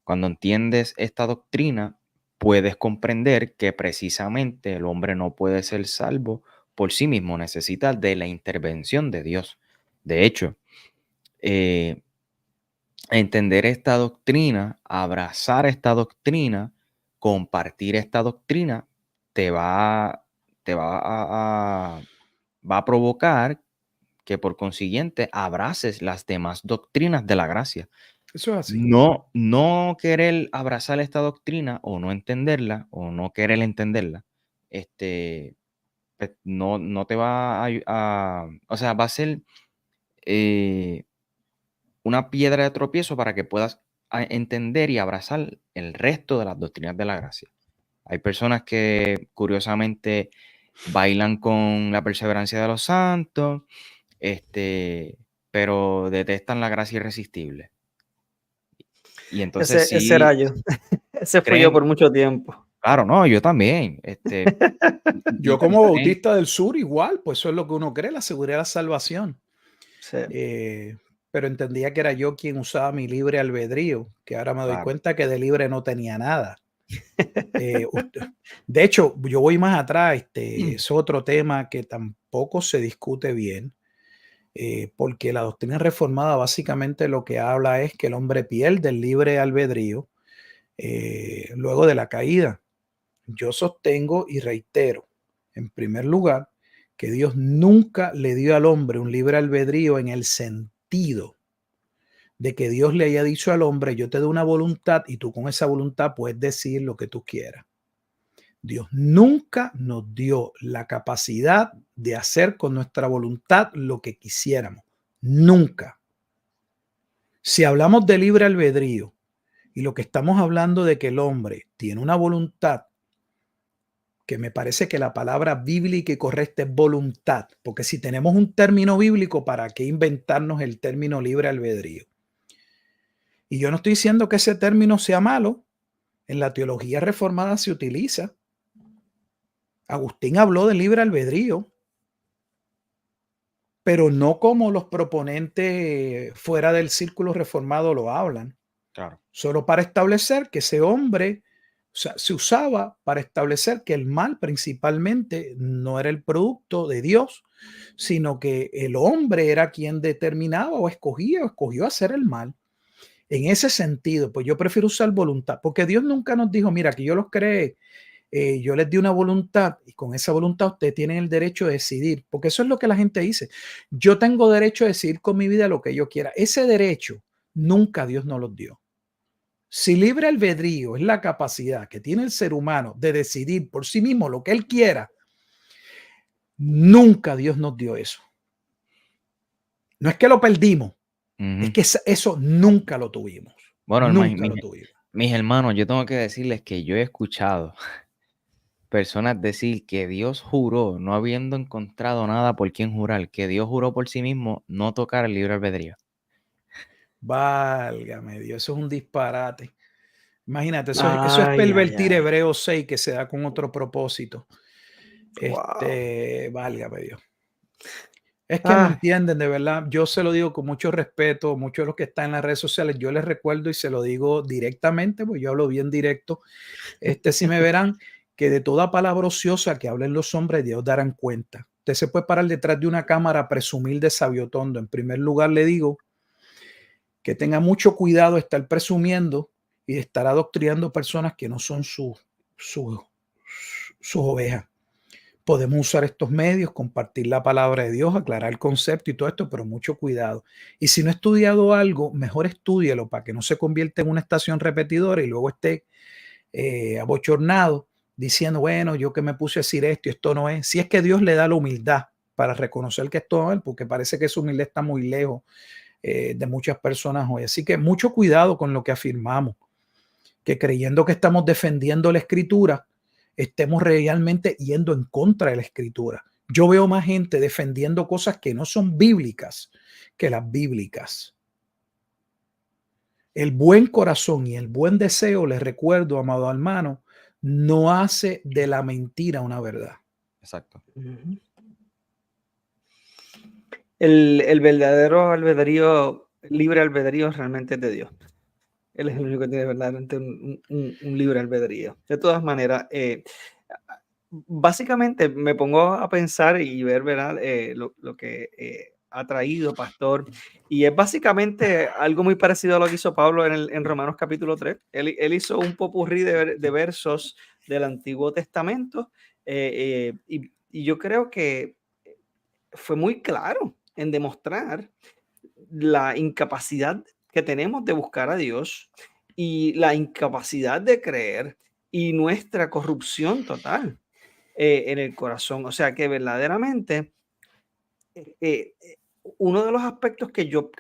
cuando entiendes esta doctrina, puedes comprender que precisamente el hombre no puede ser salvo por sí mismo, necesita de la intervención de Dios. De hecho, entender esta doctrina, abrazar esta doctrina, compartir esta doctrina te va a provocar que por consiguiente abraces las demás doctrinas de la gracia. Eso es así. No querer abrazar esta doctrina o no entenderla o no querer entenderla, pues no te va o sea, va a ser una piedra de tropiezo para que puedas entender y abrazar el resto de las doctrinas de la gracia. Hay personas que curiosamente bailan con la perseverancia de los santos, pero detestan la gracia irresistible. Y entonces Ese era yo. Ese fui yo creen, por mucho tiempo. claro, no, yo también. Yo como bautista del sur igual, pues eso es lo que uno cree, la seguridad de la salvación. Sí. Pero entendía que era yo quien usaba mi libre albedrío, que ahora me doy Claro. cuenta que de libre no tenía nada. De hecho, yo voy más atrás, es otro tema que tampoco se discute bien, porque la doctrina reformada básicamente lo que habla es que el hombre pierde el libre albedrío luego de la caída. Yo sostengo y reitero, en primer lugar, que Dios nunca le dio al hombre un libre albedrío en el sentido de que Dios le haya dicho al hombre, yo te doy una voluntad y tú con esa voluntad puedes decir lo que tú quieras. Dios nunca nos dio la capacidad de hacer con nuestra voluntad lo que quisiéramos. Nunca. Si hablamos de libre albedrío y lo que estamos hablando de que el hombre tiene una voluntad, que me parece que la palabra bíblica y correcta es voluntad, porque si tenemos un término bíblico, ¿para qué inventarnos el término libre albedrío? Y yo no estoy diciendo que ese término sea malo, en la teología reformada se utiliza. Agustín habló de libre albedrío, pero no como los proponentes fuera del círculo reformado lo hablan, Claro. solo para establecer que ese hombre, o sea, se usaba para establecer que el mal principalmente no era el producto de Dios, sino que el hombre era quien determinaba o escogió hacer el mal. En ese sentido, pues yo prefiero usar voluntad, porque Dios nunca nos dijo, mira, que yo los creé, yo les di una voluntad y con esa voluntad ustedes tienen el derecho de decidir, porque eso es lo que la gente dice. Yo tengo derecho a decidir con mi vida lo que yo quiera. Ese derecho nunca Dios nos los dio. Si libre albedrío es la capacidad que tiene el ser humano de decidir por sí mismo lo que él quiera, nunca Dios nos dio eso. No es que lo perdimos, es que eso nunca lo tuvimos. Bueno, Nunca lo tuvimos. mis hermanos, yo tengo que decirles que yo he escuchado personas decir que Dios juró, no habiendo encontrado nada por quien jurar, que Dios juró por sí mismo no tocar el libre albedrío. Válgame Dios, eso es un disparate. Imagínate, eso es pervertir Hebreos 6 que se da con otro propósito. Válgame Dios. Es que no entienden, de verdad. Yo se lo digo con mucho respeto, muchos de los que están en las redes sociales, yo les recuerdo y se lo digo directamente, porque yo hablo bien directo. Si me verán, que de toda palabra ociosa que hablen los hombres, Dios darán cuenta. Usted se puede parar detrás de una cámara a presumir de sabiotondo. En primer lugar, le digo que tenga mucho cuidado de estar presumiendo y de estar adoctrinando personas que no son sus ovejas. Podemos usar estos medios, compartir la palabra de Dios, aclarar el concepto y todo esto, pero mucho cuidado. Y si no he estudiado algo, mejor estúdielo para que no se convierta en una estación repetidora y luego esté abochornado diciendo, bueno, yo que me puse a decir esto y esto no es. Si es que Dios le da la humildad para reconocer que esto no es, porque parece que su humildad está muy lejos de muchas personas hoy. Así que mucho cuidado con lo que afirmamos, que creyendo que estamos defendiendo la escritura, estemos realmente yendo en contra de la escritura. Yo veo más gente defendiendo cosas que no son bíblicas que las bíblicas. El buen corazón y el buen deseo, les recuerdo, amado hermano, no hace de la mentira una verdad. Exacto. El verdadero albedrío, libre albedrío realmente es de Dios. Él es el único que tiene verdaderamente un libre albedrío. De todas maneras, básicamente me pongo a pensar y ver, ¿verdad? Lo que ha traído, pastor. Y es básicamente algo muy parecido a lo que hizo Pablo en Romanos capítulo 3. Él hizo un popurrí de versos del Antiguo Testamento y yo creo que fue muy claro en demostrar la incapacidad que tenemos de buscar a Dios y la incapacidad de creer y nuestra corrupción total en el corazón. O sea que verdaderamente eh, eh, uno de los aspectos que yo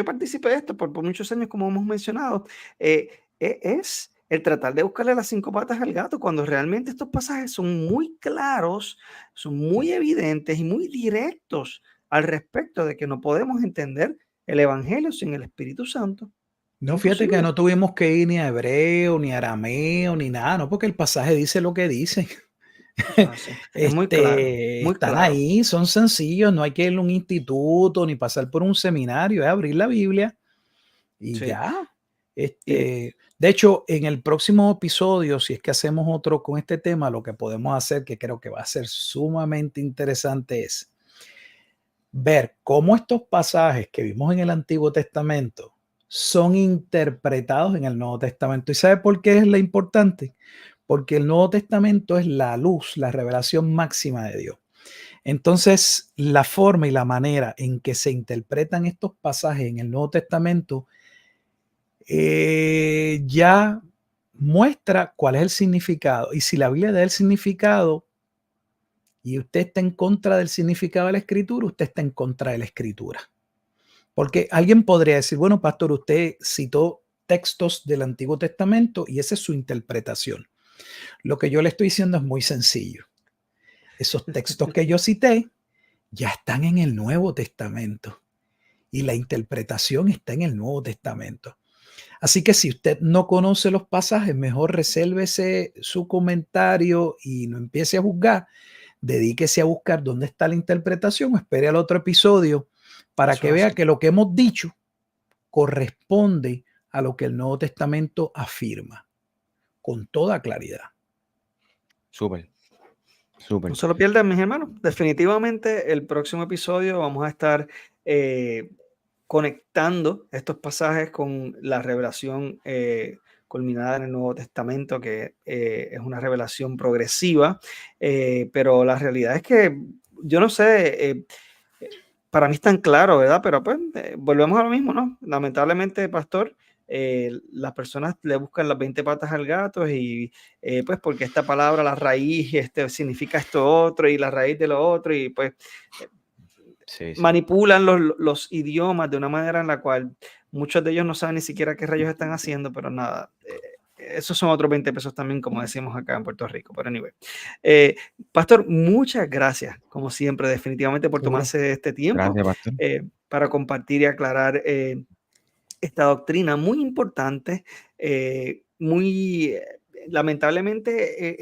participé de esto por muchos años, como hemos mencionado, es el tratar de buscarle las 5 patas al gato, cuando realmente estos pasajes son muy claros, son muy evidentes y muy directos al respecto de que no podemos entender el Evangelio sin el Espíritu Santo. No, fíjate que Imposible. no tuvimos que ir ni a hebreo, ni a arameo, ni nada, no, porque el pasaje dice lo que dice. Así. Es muy claro, muy Están claro. ahí, son sencillos, no hay que ir a un instituto ni pasar por un seminario, es abrir la Biblia y Sí. ya. Y, De hecho, en el próximo episodio, si es que hacemos otro con este tema, lo que podemos hacer, que creo que va a ser sumamente interesante, es ver cómo estos pasajes que vimos en el Antiguo Testamento son interpretados en el Nuevo Testamento. ¿Y sabe por qué es lo importante? Porque el Nuevo Testamento es la luz, la revelación máxima de Dios. Entonces, la forma y la manera en que se interpretan estos pasajes en el Nuevo Testamento ya muestra cuál es el significado. Y si la Biblia da el significado y usted está en contra del significado de la Escritura, usted está en contra de la Escritura. Porque alguien podría decir, bueno, pastor, usted citó textos del Antiguo Testamento y esa es su interpretación. Lo que yo le estoy diciendo es muy sencillo. Esos textos que yo cité ya están en el Nuevo Testamento y la interpretación está en el Nuevo Testamento. Así que si usted no conoce los pasajes, mejor resérvese su comentario y no empiece a juzgar. Dedíquese a buscar dónde está la interpretación o espere al otro episodio para eso que es vea así. que lo que hemos dicho corresponde a lo que el Nuevo Testamento afirma con toda claridad. Súper, No súper. se lo pierdan, mis hermanos. Definitivamente el próximo episodio vamos a estar conectando estos pasajes con la revelación culminada en el Nuevo Testamento, que es una revelación progresiva, pero la realidad es que yo no sé, para mí es tan claro, ¿verdad? Pero pues volvemos a lo mismo, ¿no? Lamentablemente, pastor, las personas le buscan las 20 patas al gato y pues porque esta palabra, la raíz, significa esto otro y la raíz de lo otro y pues Sí, sí. manipulan los idiomas de una manera en la cual muchos de ellos no saben ni siquiera qué rayos están haciendo, pero nada, esos son otros 20 pesos también, como decimos acá en Puerto Rico, pero anyway. Pastor, muchas gracias, como siempre, definitivamente por Seguro. tomarse este tiempo Gracias, pastor. para compartir y aclarar esta doctrina muy importante, muy lamentablemente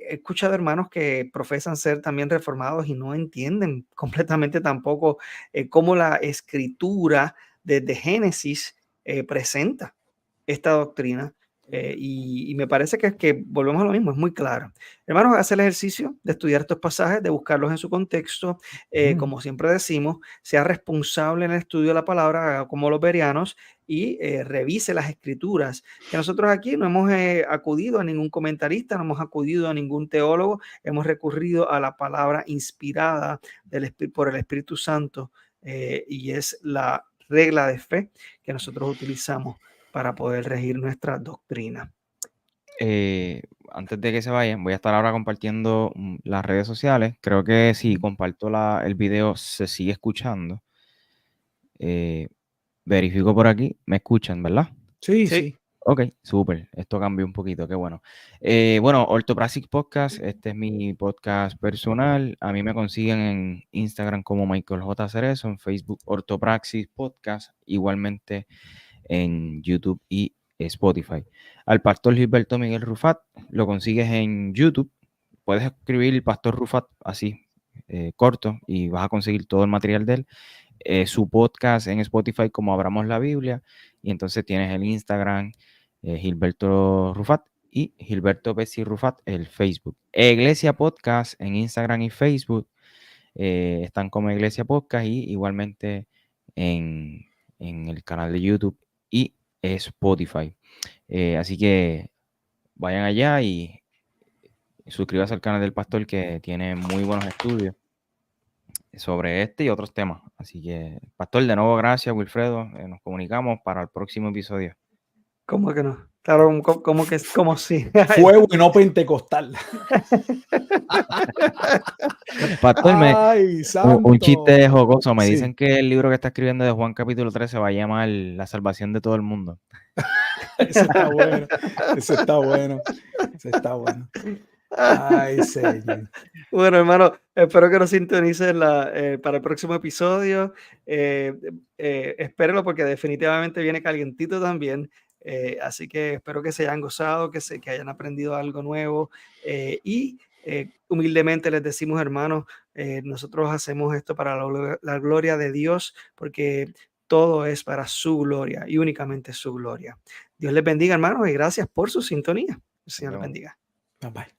he escuchado hermanos que profesan ser también reformados y no entienden completamente tampoco cómo la escritura desde Génesis presenta esta doctrina. Y me parece que volvemos a lo mismo, es muy claro. Hermanos, hace el ejercicio de estudiar estos pasajes, de buscarlos en su contexto, como siempre decimos, sea responsable en el estudio de la palabra, como los bereanos, y revise las escrituras, que nosotros aquí no hemos acudido a ningún comentarista, no hemos acudido a ningún teólogo, hemos recurrido a la palabra inspirada por el Espíritu Santo y es la regla de fe que nosotros utilizamos para poder regir nuestra doctrina. Antes de que se vayan, voy a estar ahora compartiendo las redes sociales. Creo que si comparto el video se sigue escuchando. Verifico por aquí, me escuchan, ¿verdad? Sí, Sí. sí. Ok, súper. Esto cambió un poquito, qué bueno. Bueno, Orthopraxis Podcast, este es mi podcast personal. A mí me consiguen en Instagram como Michael J. Cerezo, en Facebook Orthopraxis Podcast, igualmente en YouTube y Spotify. Al pastor Gilberto Miguel Rufat lo consigues en YouTube. Puedes escribir Pastor Rufat así, corto, y vas a conseguir todo el material de él. Su podcast en Spotify como Abramos la Biblia, y entonces tienes el Instagram Gilberto Rufat y Gilberto Bessi Rufat el Facebook. Iglesia Podcast en Instagram y Facebook. están como Iglesia Podcast y igualmente en el canal de YouTube y Spotify. Así que vayan allá y suscríbase al canal del pastor, que tiene muy buenos estudios sobre este y otros temas. Así que, pastor, de nuevo gracias, Wilfredo. Nos comunicamos para el próximo episodio. ¿Cómo que no? Claro, como sí. Fuego y no pentecostal. Pastor, Ay, un santo. chiste jocoso. Me Sí. dicen que el libro que está escribiendo de Juan capítulo 13 se va a llamar La salvación de todo el mundo. Ese está bueno. Ese está bueno. Ese está bueno. Ay, señor. Bueno, hermano, espero que nos sintonicen para el próximo episodio. Espérenlo porque definitivamente viene calientito también. Así que espero que se hayan gozado, que hayan aprendido algo nuevo. Y humildemente les decimos, hermanos, nosotros hacemos esto para la gloria de Dios, porque todo es para su gloria y únicamente su gloria. Dios les bendiga, hermanos, y gracias por su sintonía. El Señor les bendiga. Bye bye.